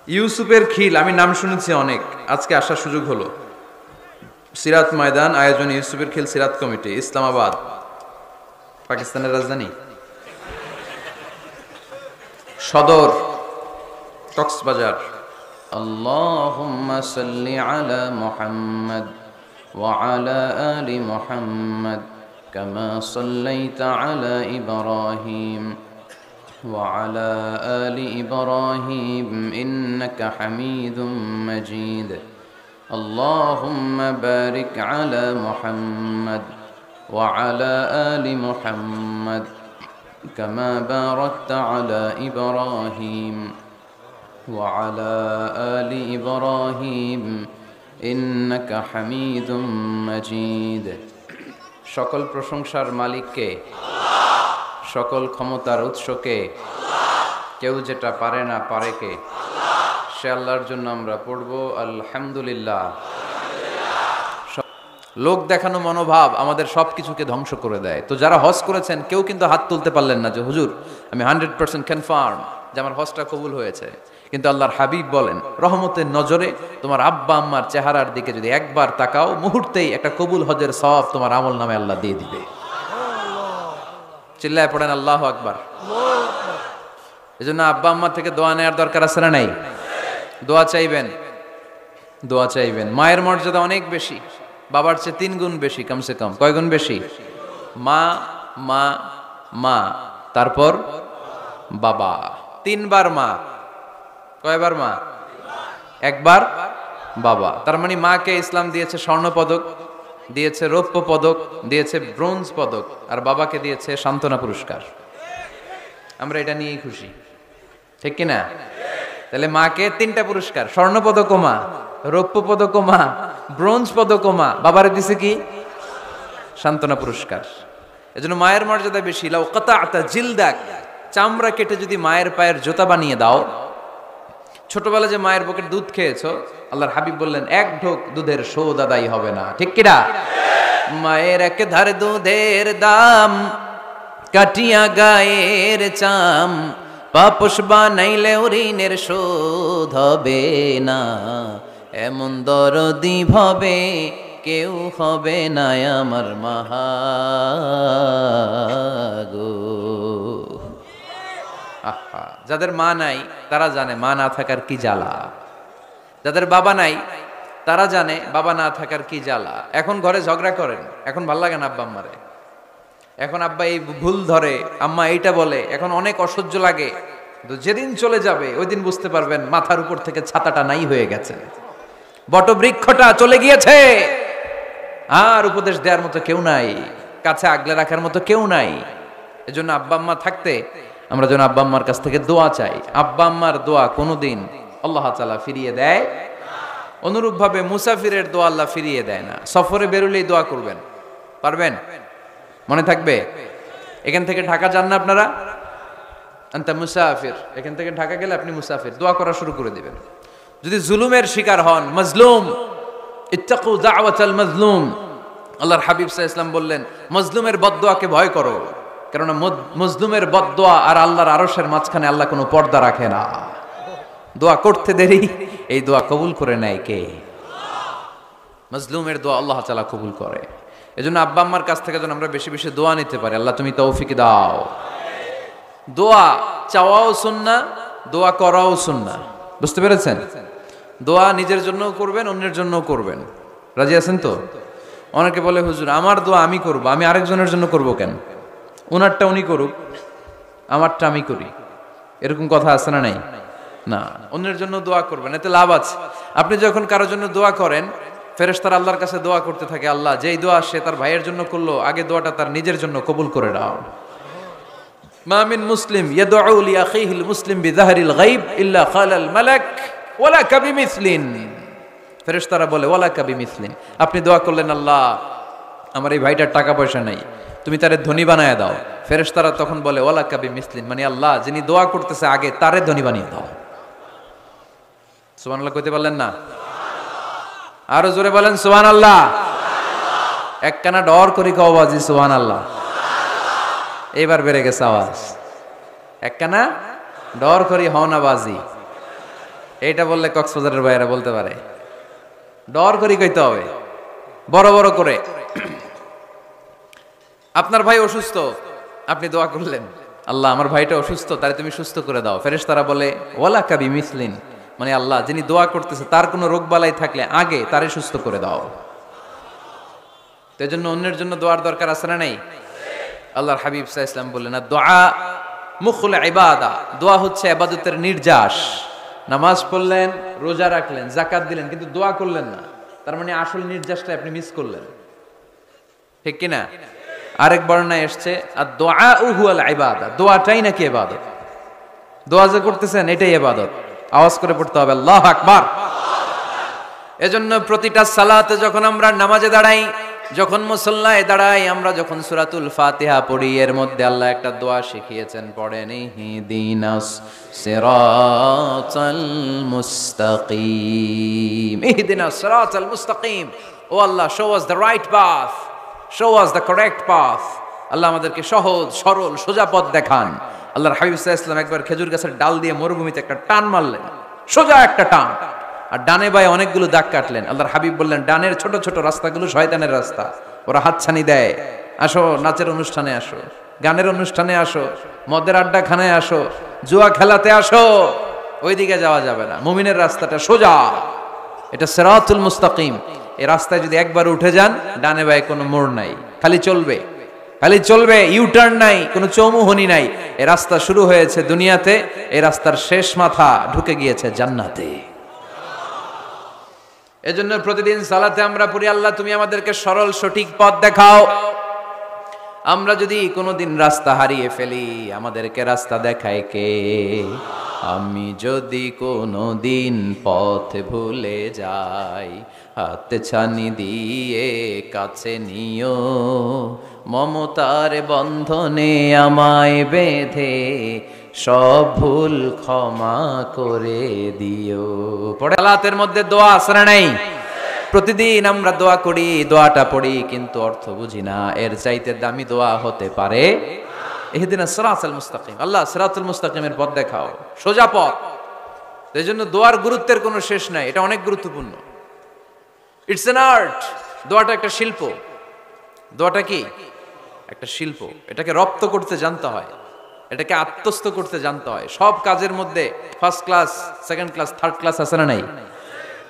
ইউসুফের খিল আমি নাম শুনেছি অনেক, আজকে আসার সুযোগ হলো। সিরাত ময়দান আয়োজন ইউসুফের খিল সিরাত কমিটি, ইসলামাবাদ, পাকিস্তানের রাজধানী। সদর কক্সবাজার। আল্লাহুম্মা সাল্লি আলা মুহাম্মাদ ওয়া আলা আলি মুহাম্মাদ কামা সাল্লাইতা আলা ইব্রাহিম وعلى آل إبراهيم إنك حميد مجيد اللهم بارك على محمد وعلى آل محمد كما باركت على إبراهيم وعلى آل إبراهيم إنك حميد مجيد সকল প্রশংসার মালিক কে? সকল ক্ষমতার উৎস কে? কেউ যেটা পারে না পারে কে? সে আল্লাহর জন্য আমরা পড়ব আলহামদুলিল্লাহ। লোক দেখানো মনোভাব আমাদের সবকিছুকে ধ্বংস করে দেয়। তো যারা হজ করেছেন কেউ কিন্তু হাত তুলতে পারলেন না যে হুজুর আমি 100% কনফার্ম যে আমার হজটা কবুল হয়েছে। কিন্তু আল্লাহর হাবিব বলেন রহমতের নজরে তোমার আব্বা আম্মার চেহারার দিকে যদি একবার তাকাও, মুহূর্তেই একটা কবুল হজের সওয়াব তোমার আমল নামে আল্লাহ দিয়ে দিবে। চিল্লায় পড়েন আল্লাহু আকবার। এজন্য আব্বা আম্মা থেকে দোয়া নেওয়ার দরকার আছে না নাই? দোয়া চাইবেন, দোয়া চাইবেন। মায়ের মর্যাদা অনেক বেশি, বাবার চেয়ে 3 গুণ বেশি, কমসে কম। কয় গুণ বেশি? মা মা মা, তারপর বাবা। 3 বার মা। কয়বার মা? একবার বাবা। তার মানে মাকে ইসলাম দিয়েছে স্বর্ণ পদক, দিয়েছে রৌপ্য পদক, দিয়েছে ব্রোঞ্জ পদক, আর বাবাকে দিয়েছে সান্ত্বনা পুরস্কার। আমরা এটা নিয়েই খুশি, ঠিক কিনা? তাহলে মাকে 3টা পুরস্কার, স্বর্ণ পদক মা, রৌপ্য পদক মা, ব্রোঞ্জ পদক মা, বাবারে দিছে কি? সান্ত্বনা পুরস্কার। এজন্য মায়ের মর্যাদা বেশি। লাউ কাতাআতা জিলদাক, চামড়া কেটে যদি মায়ের পায়ের জুতা বানিয়ে দাও। ছোটবেলা যে মায়ের বুকের দুধ খেয়েছো, আল্লাহর হাবিব বললেন 1 ঢোক দুধের শোধ আদায় হবে না, ঠিক কিনা? মায়ের এক ধার দুধের দাম, কাটিয়া গায়ের চাম, পাপোশ বানাইলে ঋণের শোধ হবে না, এমন দরদি ভবে কেউ হবে না আমার মাহাগো। আহা, যাদের মা নাই তারা জানে মা না থাকার কি জ্বালা। যাদের বাবা নাই তারা জানে বাবা না থাকার কি জ্বালা। এখন ঘরে ঝগড়া করেন, এখন ভাল লাগে না আব্বা আম্মারে, এখন আব্বা এই ভুল ধরে, আম্মা এইটা বলে, এখন অনেক অসহ্য লাগে। তো যেদিন চলে যাবে ওই দিন বুঝতে পারবেন মাথার উপর থেকে ছাতাটা নাই হয়ে গেছে, বটবৃক্ষটা চলে গিয়েছে, আর উপদেশ দেওয়ার মতো কেউ নাই, কাছে আগলে রাখার মতো কেউ নাই। এজন্য আব্বা আম্মা থাকতে আমরা যেন আব্বা আম্মার কাছ থেকে দোয়া চাই। আব্বা আম্মার দোয়া কোনোদিন আল্লাহ তাআলা ফিরিয়ে দেয়। অনুরূপ ভাবে মুসাফিরের দোয়া আল্লাহ ফিরিয়ে দেয় না। সফরে বেরোলেই দোয়া করবেন, পারবেন? মনে থাকবে? এখান থেকে ঢাকা যান না আপনারা? আনতা মুসাফির, এখান থেকে ঢাকা গেলে আপনি মুসাফির, দোয়া করা শুরু করে দিবেন। যদি জুলুমের শিকার হন, মাজলুম, ইত্তাকু দাওয়াতাল মাজলুম, আল্লাহর হাবিব সাল্লাল্লাহু আলাইহি ওয়াসাল্লাম বললেন মাজলুমের বদদোয়াকে ভয় করো, কেননা মজলুমের বদদোয়া আর আল্লাহর আরশের মাঝখানে আল্লাহ কোনো পর্দা রাখে না। দোয়া করতে দেরি, এই দোয়া কবুল করে নেয় কে? মজলুমের দোয়া আল্লাহ তাআলা কবুল করে। এজন্য আব্বা আম্মার কাছ থেকে যেন আমরা বেশি বেশি দোয়া নিতে পারি। আল্লাহ তুমি তৌফিক দাও। দোয়া চাওয়াও সুন্নাহ, দোয়া করাও সুন্নাহ। বুঝতে পেরেছেন? দোয়া নিজের জন্যও করবেন, অন্যের জন্যও করবেন। রাজি আছেন তো? অনেকে বলে হুজুর আমার দোয়া আমি করব, আমি আরেকজনের জন্য করব কেন? ওনারটা উনি করুক, আমারটা আমি করি, এরকম কথা আছে না নাই? না, অন্যের জন্য দোয়া করবেন, এতে লাভ আছে। আপনি যখন কারোর জন্য দোয়া করেন, ফেরেশতারা আল্লাহর কাছে দোয়া করতে থাকে, আল্লাহ যেই দোয়া সে তার ভাইয়ের জন্য করলো, আগে দোয়াটা তার নিজের জন্য কবুল করে দাও। মা মিন মুসলিম ইয়াদউ লি আখিহিল মুসলিম বিযাহরিল গায়ব ইল্লা ক্বালাল মালাক ওয়ালা কাবিমিসলিন। ফেরেশতারা বলে ওয়ালা কাবিমিসলিন, আপনি দোয়া করলেন আল্লাহ আমার এই ভাইটার টাকা পয়সা নাই, তুমি তারে ধনী বানায় দাও। ফেরেশতারা তখন বলে ওয়ালা কাবিমিসলিন, মানে আল্লাহ যিনি দোয়া করতেছে আগে তারে ধনী বানিয়ে দাও। সুবহানাল্লাহ কইতে পারলেন না? আরো জোরে বলেন সুবহানাল্লাহ। একখানা ডর করি কও বাজি সুবহানাল্লাহ। এবার বেড়ে গেছে আওয়াজ। একখানা ডর করি হও না বাজি। এইটা বললে কক্সবাজারের ভাইয়েরা বলতে পারে, ডর করি কইতে হবে বড় বড় করে। আপনার ভাই অসুস্থ, আপনি দোয়া করলেন, আল্লাহ আমার ভাইটা অসুস্থ, তারে তুমি সুস্থ করে দাও। ফেরেশতারা বলে ওয়ালা কাবি মিসলিন, মানে আল্লাহ যিনি দোয়া করতেছে তার কোনো রোগ বালাই থাকলে আগে তারে সুস্থ করে দাও। তো এজন্য অন্যের জন্য দোয়ার দরকার আছে না নাই? আল্লাহর হাবিব সাল্লাল্লাহু আলাইহি ওয়াসাল্লাম বললেন, দোয়া মুখুল ইবাদা, দোয়া হচ্ছে ইবাদতের নির্যাস। নামাজ পড়লেন, রোজা রাখলেন, যাকাত দিলেন, কিন্তু দোয়া করলেন না, তার মানে আসল নির্যাসটা আপনি মিস করলেন, ঠিক কি না? আরেক বর্ণনায় এসেছে আদ-দুআউ হুয়াল ইবাদা, দোয়াটাই নাকি ইবাদত। দোয়া যে করতেছেন এটাই ইবাদত। আওয়াজ করে পড়তে হবে আল্লাহু আকবার। এজন্য প্রতিটা সালাতে যখন আমরা নামাজে দাঁড়াই, যখন মুসল্লায় দাঁড়াই, আমরা যখন সূরাতুল ফাতিহা পড়ি, এর মধ্যে আল্লাহ একটা দোয়া শিখিয়েছেন, পড়েন ইহদিনাস সিরাতাল মুস্তাকিম, ইহদিনাস সিরাতাল মুস্তাকিম। ও Allah, show us the right path, show us the correct path. Allah আমাদেরকে সহজ সরল সোজা পথ দেখান। আল্লাহর হাবিব সাল্লাল্লাহু আলাইহি ওয়াসাল্লাম একবার খেজুর গাছের ডাল দিয়ে মরুভূমিতে একটা টান মারলেন, সোজা একটা টান, আর ডানে বায়ে অনেকগুলো দাগ কাটলেন। আল্লাহর হাবিব বললেন, ডানের ছোট ছোট রাস্তাগুলো শয়তানের রাস্তা, ওরা হাতছানি দেয়, আসো নাচের অনুষ্ঠানে আসো, গানের অনুষ্ঠানে আসো, মদের আড্ডাখানায় আসো, জুয়া খেলাতে আসো, ওইদিকে যাওয়া যাবে না। মুমিনের রাস্তাটা সোজা, এটা সিরাতুল মুস্তাকিম। এই রাস্তায় যদি একবার উঠে যান, ডানে বায়ে কোনো মোড় নাই, খালি চলবে, খালি চলবে, ইউটার্ন নাই, কোনো চৌমুহনী নাই। এই রাস্তা শুরু হয়েছে দুনিয়াতে, এই রাস্তার শেষ মাথা ঢুকে গিয়েছে জান্নাতে। এজন্য প্রতিদিন সালাতে আমরা পড়ি, আল্লাহ তুমি আমাদেরকে সরল সঠিক পথ দেখাও। আমরা যদি কোনোদিন রাস্তা হারিয়ে ফেলি, আমাদেরকে রাস্তা দেখায় কে? আমি যদি কোনোদিন পথ ভুলে যাই, হাত ছানি দিয়ে কাছে নিও, মমতার বন্ধনে আমায় বেঁধে সব ভুল ক্ষমা করে দিও। পড়ে সালাতের মধ্যে দোয়া আছে না নাই? প্রতিদিন আমরা দোয়া করি, দোয়াটা পড়ি, কিন্তু অর্থ বুঝি না। এর চাইতে দামি দোয়া হতে পারে ইহদিনাস সিরাতাল মুস্তাকিম, আল্লাহ সিরাতুল মুস্তাকিমের পথ দেখাও, সোজা পথ। এই জন্য দোয়ার গুরুত্বের কোনো শেষ নাই, এটা অনেক গুরুত্বপূর্ণ। ইটস অ্যান আর্ট, দোয়াটা একটা শিল্প। দোয়াটা কি? একটা শিল্প। এটাকে রপ্ত করতে জানতে হয়, এটাকে আত্মস্থ করতে জানতে হয়। সব কাজের মধ্যে first class, second class, third class আছে না নাই?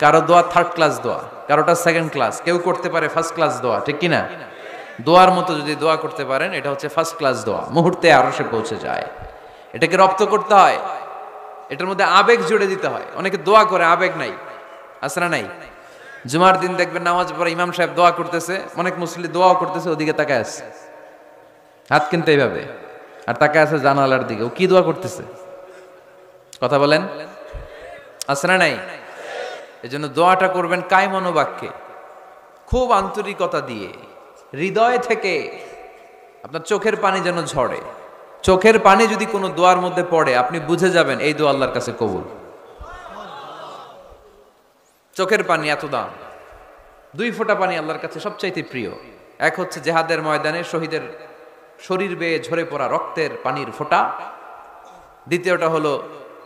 কারো দোয়া থার্ড ক্লাস দোয়া, কারোটা সেকেন্ড ক্লাস, কেউ করতে পারে ফার্স্ট ক্লাস দোয়া, ঠিক কি না? দোয়ার মতো যদি দোয়া করতে পারেন, এটা হচ্ছে ফার্স্ট ক্লাস দোয়া, মুহূর্তে আরশে পৌঁছে যায়। এটাকে রপ্ত করতে হয়, এটার মধ্যে আবেগ জুড়ে দিতে হয়। অনেকে দোয়া করে আবেগ নাই, আছে না নাই? জুমার দিন দেখবেন নামাজ পড়ে ইমাম সাহেব দোয়া করতেছে, অনেক মুসল্লি দোয়াও করতেছে, ওদিকে তাকায় আছে, হাত কিনতে এইভাবে, আর তাকায় আছে জানালার দিকে, ও কি দোয়া করতেছে? কথা বলেন, আছে না নাই? এজন্য দোয়াটা করবেন কায় মনোবাক্যে, খুব আন্তরিকতা দিয়ে, হৃদয় থেকে। আপনার চোখের পানি যেন ঝরে। চোখের পানি যদি কোনো দোয়ার মধ্যে পড়ে, আপনি বুঝে যাবেন এই দোয়া আল্লাহর কাছে কবুল। চোখের পানি এত দাম। 2 ফোঁটা পানি আল্লাহর কাছে সবচাইতে প্রিয়। এক হচ্ছে জিহাদের ময়দানে শহীদের শরীর বেয়ে ঝরে পড়া রক্তের পানির ফোঁটা, দ্বিতীয়টা হলো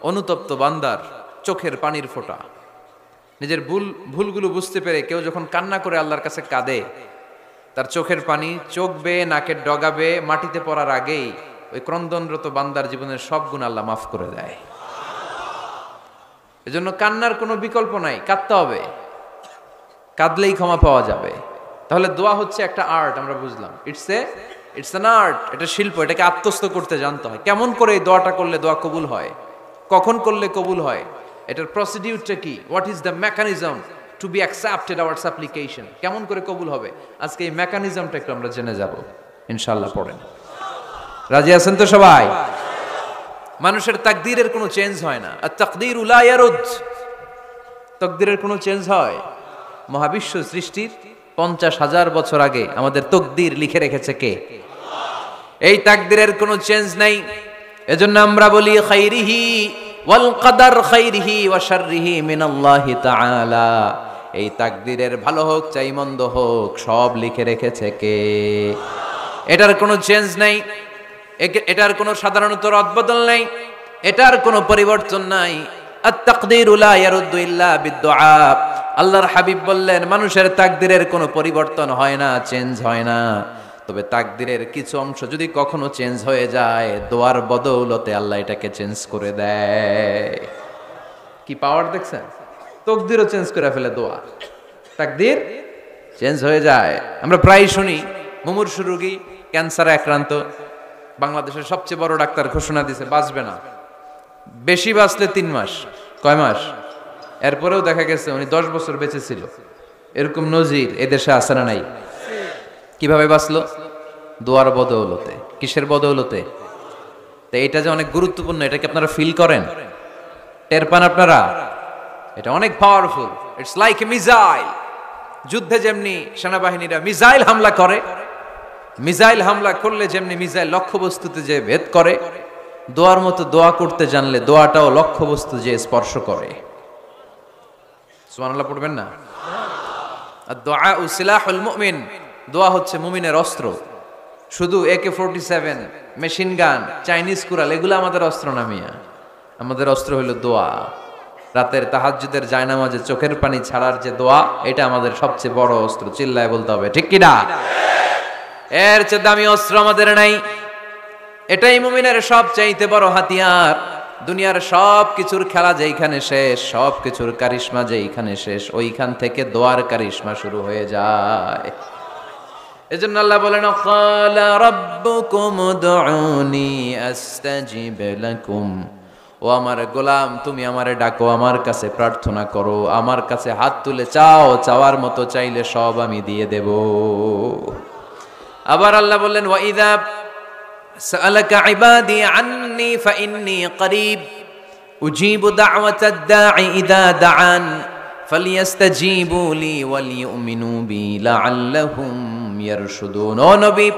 অনুতপ্ত বান্দার চোখের পানির ফোঁটা। নিজের ভুলগুলো বুঝতে পেরে কেউ যখন কান্না করে আল্লাহর কাছে কাঁদে, তার চোখের পানি চোখ বেয়ে নাকের ডগা বেয়ে মাটিতে পড়ার আগেই ওই ক্রন্দনরত বান্দার জীবনের সব গুণ আল্লাহ মাফ করে দেয়। এজন্য কান্নার কোনো বিকল্প নাই, কাঁদতে হবে, কাঁদলেই ক্ষমা পাওয়া যাবে। তাহলে দোয়া হচ্ছে একটা আর্ট, আমরা বুঝলাম। ইটস অ্যান আর্ট, এটা শিল্প। এটাকে আত্মস্থ করতে জানতে হয়। কেমন করে এই দোয়াটা করলে দোয়া কবুল হয়, কখন করলে কবুল হয়, এটার প্রসিডিউরটা কি, what is the mechanism two be accepted hour সাপ্লিকেশন, কেমন করে কবুল হবে, আজকে এই মেকানিজমটা একটু আমরা জেনে যাব ইনশাআল্লাহ। পড়েন, রাজি আছেন তো সবাই? মানুষের তাকদীরের কোনো চেঞ্জ হয় না। আর তাকদীরু লা ইয়ারুদ, তাকদীরের কোনো চেঞ্জ হয়? মহাবিশ্ব সৃষ্টির 50,000 বছর আগে আমাদের তাকদীর লিখে রেখেছে কে? এই তাকদীরের কোনো চেঞ্জ নাই। এজন্য আমরা বলি খাইরিহি ওয়াল কদর খাইরিহি ওয়া শাররিহি মিনাল্লাহি তাআলা। এই তাকদীরের ভালো হোক চাই মন্দ হোক, সব লিখে রেখেছে কে? এটার কোনো চেঞ্জ নাই, এটার কোনো সাধারণত রদবদল নাই, এটার কোনো পরিবর্তন নাই। আত-তাকদীরু লা ইয়ারুদ্দু ইল্লা বিদ-দুআ। আল্লাহর হাবিব বললেন, মানুষের তাকদীরের কোনো পরিবর্তন হয় না, চেঞ্জ হয় না। তবে তাকদীরের কিছু অংশ যদি কখনো চেঞ্জ হয়ে যায়, দোয়ার বদৌলতে আল্লাহ এটাকে চেঞ্জ করে দেয়। কি পাওয়ার দেখছেন? তকদীরও চেঞ্জ করে ফেলে দোয়া, তাকদীর চেঞ্জ হয়ে যায়। আমরা প্রায় শুনি মুমূর্ষু রোগী, ক্যান্সারে আক্রান্ত, বাংলাদেশের সবচেয়ে বড় ডাক্তার ঘোষণা দিয়েছে বাঁচবে না, বেশি বাঁচলে 3 মাস। কয় মাস? এরপরেও দেখা গেছে উনি 10 বছর বেঁচে ছিল। এরকম নজির এদেশে আছে না নাই? কিভাবে বাঁচলো? দোয়ার বদৌলতে। কিসের বদৌলতে? তো এটা যে অনেক গুরুত্বপূর্ণ, এটা কি আপনারা ফিল করেন, টের পান আপনারা? এটা অনেক powerful. It's like a missile. যুদ্ধে যেমনি সেনাবাহিনীরা মিসাইল হামলা করে, মিসাইল হামলা করলে যেমনি মিসাইল লক্ষ্যবস্তুতে যে ভেদ করে, দোয়ার মতো দোয়া করতে জানলে দোয়াটাও লক্ষ্যবস্তু যে স্পর্শ করে। সুবহানাল্লাহ পড়বেন না? আদ-দুআউ সিলাহুল মুমিন। দোয়া হচ্ছে মুমিনের অস্ত্র। শুধু AK-47, machine gun, Chinese Corel এগুলো আমাদের অস্ত্র না মিয়া। আমাদের অস্ত্র হলো দোয়া। রাতের তাহাজ্জুদের জায়নামাজে চোখের পানি ছাড়ার যে দোয়া, এটা আমাদের সবচেয়ে বড় অস্ত্র। চিল্লায় বলতে হবে, ঠিক কি না? এর চেয়ে দামি অস্ত্র আমাদের নাই। এটাই মুমিনের সবচাইতে বড় হাতিয়ার। দুনিয়ার সব কিছুর খেলা যেইখানে শেষ, সব কিছুর কারিশমা যেইখানে শেষ, ওইখান থেকে দোয়ার কারিশমা শুরু হয়ে যায়। এজন্য আল্লাহ বলেন, ক্বালা রাব্বুকুম উদউনি আস্তাজিব লাকুম। ও আমার গোলাম, তুমি আমারে ডাকো, আমার কাছে প্রার্থনা করো, আমার কাছে হাত তুলে চাও, চাওয়ার মতো চাইলে সব আমি দিয়ে দেব। আবার আল্লাহ বললেন, ওয়া ইযা সাআলাকা ইবাদি আন্নী ফাইন্নী করিব উজিবু দাওয়াতাদ দাঈ ইযা দাআন ফালিয়াস্তাজিবু লি ওয়ালিউমিনু বি লাআল্লাহুম ইয়ারশুদুন। ও নবী,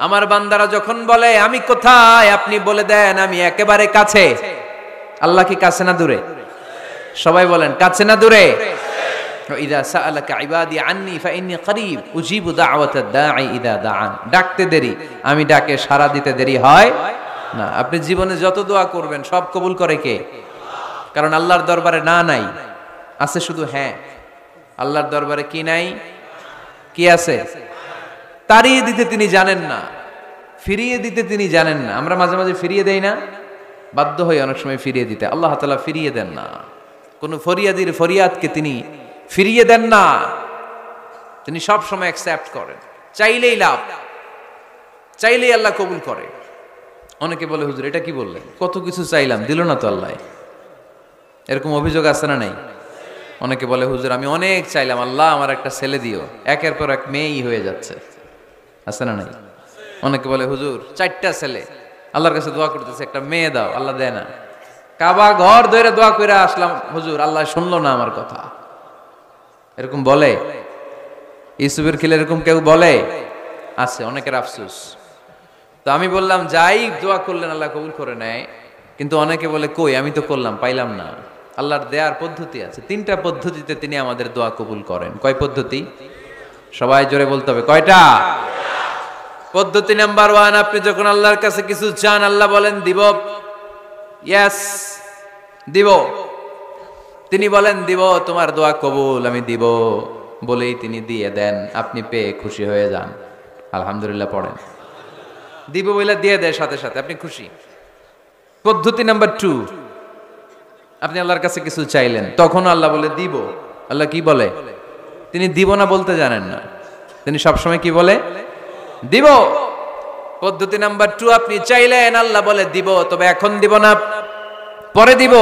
আমার বান্দারা যখন বলে আমি কোথায়, আপনি বলে দেন আমি একেবারে কাছে। আল্লাহ কি কাছে না দূরে? সবাই বলেন, কাছে না দূরে? ইযা সাআলাকা ইবাদি আন্নী ফাইন্নী করিব উজিবু দাওয়াতাদ দাঈ ইযা দাআন। ডাকতে দেরি, আমি ডাকে সাড়া দিতে দেরি হয় না। আপনি জীবনে যত দোয়া করবেন সব কবুল করে কে? কারণ আল্লাহর দরবারে না নাই, আছে শুধু হ্যাঁ। আল্লাহর দরবারে কি নাই? কি আছে? তাড়িয়ে দিতে তিনি জানেন না, ফিরিয়ে দিতে তিনি জানেন না। আমরা মাঝে মাঝে ফিরিয়ে দেই না, বাধ্য হই অনেক সময় ফিরিয়ে দিতে। আল্লাহ তাআলা ফিরিয়ে দেন না। কোন ফরিয়াদির ফরিয়াদকে তিনি ফিরিয়ে দেন না, তিনি সব সময় অ্যাকসেপ্ট করেন। চাইলেই লাভ, চাইলেই আল্লাহ কবুল করে। অনেকে বলে, হুজুর এটা কি বললেন, কত কিছু চাইলাম দিল না তো আল্লাহ। এরকম অভিযোগ আছে না নাই? অনেকে বলে, হুজুর আমি অনেক চাইলাম, আল্লাহ আমার একটা ছেলে দিও, একের পর এক মেয়েই হয়ে যাচ্ছে। আছে না নাই? অনেকে বলে, হুজুর 4টা ছেলে, আল্লাহর কাছে দোয়া করতেছে একটা মেয়ে দাও, আল্লাহ দেয় না। কাবা ঘর ধরে দোয়া করে আসলাম, হুজুর আল্লাহ শুনলো না আমার কথা। এরকম বলে? ইউসুফের খিলে এরকম কেউ বলে? আছে, অনেকের আফসোস। তো আমি বললাম, যাই দোয়া করলেন আল্লাহ কবুল করে নেয়, কিন্তু অনেকে বলে কই আমি তো করলাম পাইলাম না। আল্লাহর দেয়ার পদ্ধতি আছে, 3টা পদ্ধতিতে তিনি আমাদের দোয়া কবুল করেন। কয় পদ্ধতি? সবাই জোরে বলতে হবে, কয়টা? পদ্ধতি নাম্বার 1, আপনি যখন আল্লাহর কাছে কিছু চান আল্লাহ বলেন দিব, ইয়েস দিব। তিনি বলেন দিব, তোমার দোয়া কবুল, আমি দিব বলেই তিনি দিয়ে দেন। আপনি পেয়ে খুশি হয়ে যান, আলহামদুলিল্লাহ পড়েন। দিব বলে দিয়ে দেয় সাথে সাথে, আপনি খুশি। পদ্ধতি নাম্বার 2, আপনি আল্লাহর কাছে কিছু চাইলেন, তখন আল্লাহ বলে দিব। আল্লাহ কি বলে? তিনি দিব না বলতে জানেন না, তিনি সবসময় কি বলে? দিব। পদ্ধতি নাম্বার 2, আপনি চাইলেন, আল্লাহ বলে দিব, তবে এখন দিব না, পরে দিব।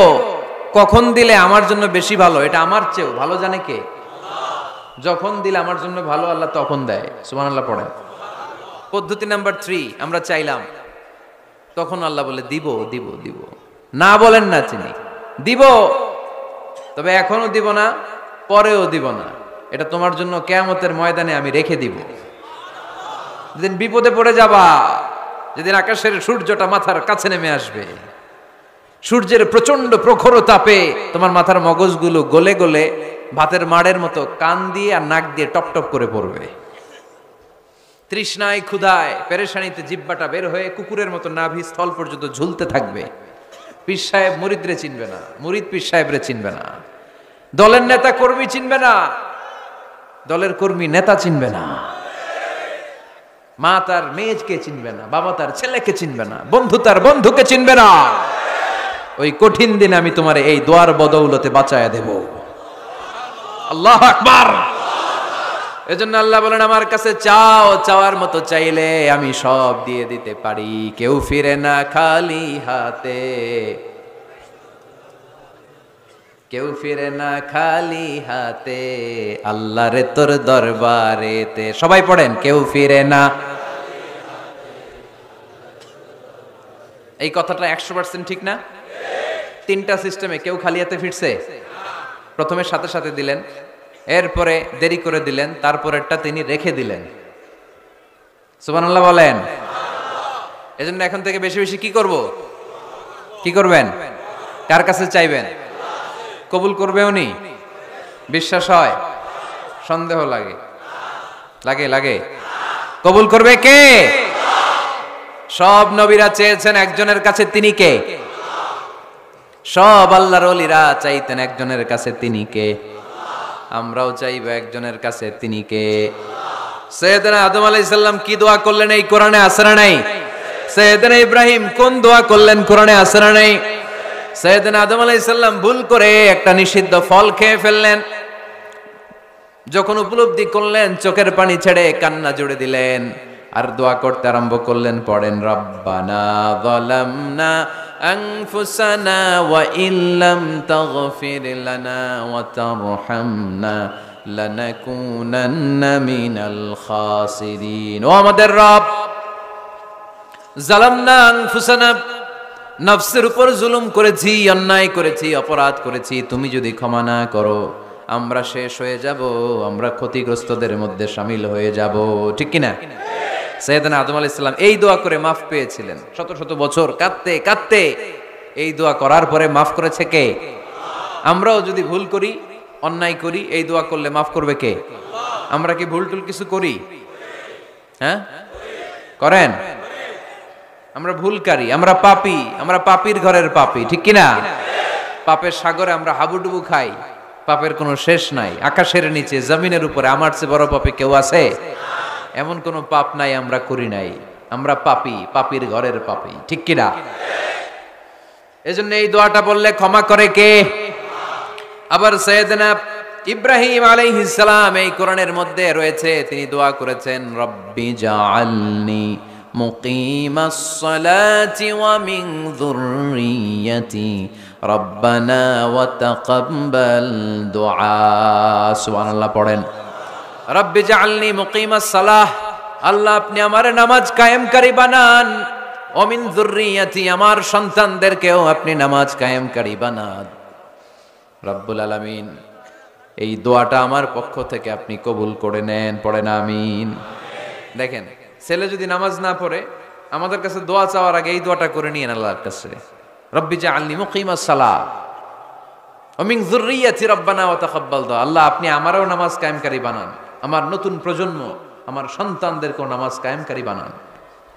কখন দিলে আমার জন্য বেশি ভালো, এটা আমার চেয়েও ভালো জানে কে? যখন দিলে আমার জন্য ভালো আল্লাহ তখন দেয়। সুবহানাল্লাহ পড়েন। পদ্ধতি নাম্বার 3, আমরা চাইলাম, তখন আল্লাহ বলে দিব দিব দিব। না বলেন না তিনি, দিব, তবে এখনো দিব না, পরেও দিব না। এটা তোমার জন্য কিয়ামতের ময়দানে আমি রেখে দিব। যেদিন বিপদে পড়ে যাবা, যেদিন আকাশের সূর্যটা মাথার কাছে নেমে আসবে, সূর্যের প্রচন্ড প্রখর তাপে তোমার মাথার মগজগুলো গলে গলে ভাতের মাড়ের মতো কান দিয়ে আর নাক দিয়ে টপ টপ করে পড়বে। তৃষ্ণায় ক্ষুধায় পেরেশানিতে জিহ্বাটা বের হয়ে কুকুরের মতো নাভি স্থল পর্যন্ত ঝুলতে থাকবে। পীর সাহেব মুরিদরে চিনবে না, মুরিদ পীর সাহেবরে চিনবে না, দলের নেতা কর্মী চিনবে না, দলের কর্মী নেতা চিনবে না, মা তার মেয়েকে চিনবে না, বাবা তার ছেলেকে চিনবে না, বন্ধু তার বন্ধুকে চিনবে না। ওই কঠিন দিন আমি তোমার এই দোয়ার বদৌলতে বাঁচায়া দেব। আল্লাহু আকবার। এজন্য আল্লাহ বলেন আমার কাছে চাও, চাওয়ার মতো চাইলে আমি সব দিয়ে দিতে পারি। কেউ ফিরে না খালি হাতে, কেউ ফিরে না খালি হাতে, আল্লাহরে তোর দরবারেতে। সবাই পড়েন, কেউ ফিরে না। এই কথাটা 100% ঠিক না? তিনটা সিস্টেমে কেউ খালি হাতে ফিরছে? প্রথমে সাথে সাথে দিলেন, এরপরে দেরি করে দিলেন, তারপরেরটা তিনি রেখে দিলেন। সুবহানাল্লাহ বলেন। এজন্য এখন থেকে বেশি বেশি কি করব? কি করবেন? কার কাছে চাইবেন? কবুল করবে উনি? বিশ্বাস হয়? সন্দেহ লাগে? লাগে লাগে? কবুল করবে কে? সব নবীরা চেয়েছেন একজনের কাছে, তিনি কে? সব আল্লাহর ওলিরা চাইতেন একজনের কাছে, তিনি কে? আমরাও চাইব একজনের কাছে, তিনি কে? সাইয়েদনা আদম আলাইহিস সালাম কি দোয়া করলেন এই কোরআনে আছে না নাই? সাইয়েদনা ইব্রাহিম কোন দোয়া করলেন কোরআনে আছে না নাই? সাইয়েদনা আদম আলাইহিস সালাম ভুল করে একটা নিষিদ্ধ ফল খেয়ে ফেললেন, যখন উপলব্ধি করলেন চোখের পানি ছেড়ে কান্না জুড়ে দিলেন, আর দোয়া করতে আরম্ভ করলেন। পড়েন, রব্বানা যালামনা আনফুসানা ওয়া ইল্লাম তাগফির লানা ওয়া তারহামনা লানাকুনান্না মিনাল খাসিরিন। ও আমাদের রব, যালামনা আনফুসানা, নফসের উপর জুলুম করেছি, অন্যায় করেছি, অপরাধ করেছি, তুমি যদি ক্ষমা না করো আমরা শেষ হয়ে যাব, আমরা ক্ষতিগ্রস্তদের মধ্যে শামিল হয়ে যাব। ঠিক কিনা? সাইয়েদনা আদম আলাইহিস সালাম এই দোয়া করে মাফ পেয়েছিলেন। শত শত বছর কাঁদতে কাঁদতে এই দোয়া করার পরে মাফ করেছে কে? আমরাও যদি ভুল করি, অন্যায় করি, এই দোয়া করলে মাফ করবে কে? আমরা কি ভুল টুল কিছু করি? হ্যাঁ করেন? আমরা ভুলকারী, আমরা পাপী, আমরা পাপীর ঘরের পাপী। ঠিক কিনা? পাপের সাগরে আমরা হাবুডুবু খাই, পাপের কোনো শেষ নাই। আকাশের নিচে, জমিনের উপরে আমার চেয়ে বড় পাপী কেউ আছে? এমন কোনো পাপ নাই আমরা করি নাই। আমরা পাপী, পাপীর ঘরের পাপী। ঠিক কিনা? এজন্য এই দোয়াটা বললে ক্ষমা করে কে? আবার সাইয়েদনা ইব্রাহিম আলাইহিস সালাম এই কোরআনের মধ্যে রয়েছে, তিনি দোয়া করেছেন, রব্বি জাআলনি মুকিমাস সালাতি ওয়া মিন যুররিয়্যাতি রব্বানা ওয়া তাকাব্বাল দুআ। সুবহানাল্লাহ পড়েন, রব্বি জাআলনি মুকিমাস সালাহ, আল্লাহ আপনি আমার নামাজ কায়েমকারী বানান, ওয়া মিন যুররিয়্যাতি, আমার সন্তানদেরকেও আপনি নামাজ কায়েমকারী বানান। রব্বুল আলামিন এই দোয়াটা আমার পক্ষ থেকে আপনি কবুল করে নেন। পড়েন আমিন। দেখেন, ছেলে যদি নামাজ না পড়ে আমাদের কাছে দোয়া চাওয়ার আগে এই দোয়াটা করে নিয়েন আল্লাহর কাছে, রব্বি জাআলনি মুকিমাস সালাহ ওয়া মিন যুররিয়্যাতি রব্বানা ওয়া তাকাব্বাল দুআ। আল্লাহ আপনি আমারও নামাজ কায়েমকারী বানান, আমার নতুন প্রজন্ম, আমার সন্তানদেরকেও নামাজ কায়েমকারী বানান।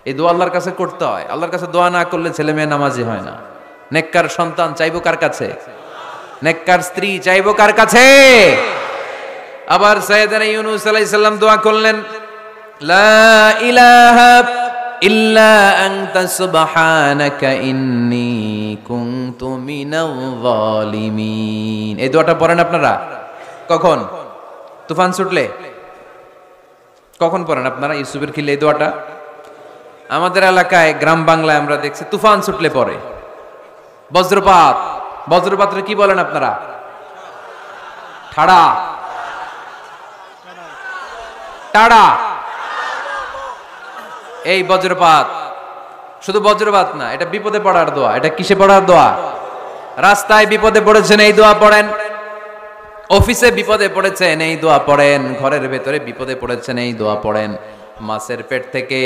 এই দোয়া আল্লাহর কাছে করতে হয়। আল্লাহর কাছে দোয়া না করলে ছেলে মেয়ে নামাজি হয় না। নেককার সন্তান চাইবো কার কাছে? নেককার স্ত্রী চাইবো কার কাছে? আবার সাইয়েদনা ইউনূস আলাইহিস সালাম দোয়া করলেন, লা ইলাহা ইল্লা আনতা সুবহানাকা ইন্নী কুনতু মিনাল যালিমিন। এই দোয়াটা পড়েন আপনারা কখন? তুফান ছুটলে? কখন পড়েন আপনারা ইউসুফের খিলে এই দোয়াটা? আমাদের এলাকায় গ্রাম বাংলায় আমরা দেখছি তুফান ছুটলে পড়ে। বজ্রপাত, বজ্রপাতরে কি বলেন আপনারা? ঠাড়া, টাড়া। এই বজ্রপাত, শুধু বজ্রপাত না, এটা বিপদে পড়ার দোয়া। এটা কিসে পড়ার দোয়া? রাস্তায় বিপদে পড়েছেন এই দোয়া পড়েন, অফিসে বিপদে পড়েছেন এই দোয়া পড়েন, ঘরের ভেতরে বিপদে পড়েছেন এই দোয়া পড়েন। মাছের পেট থেকে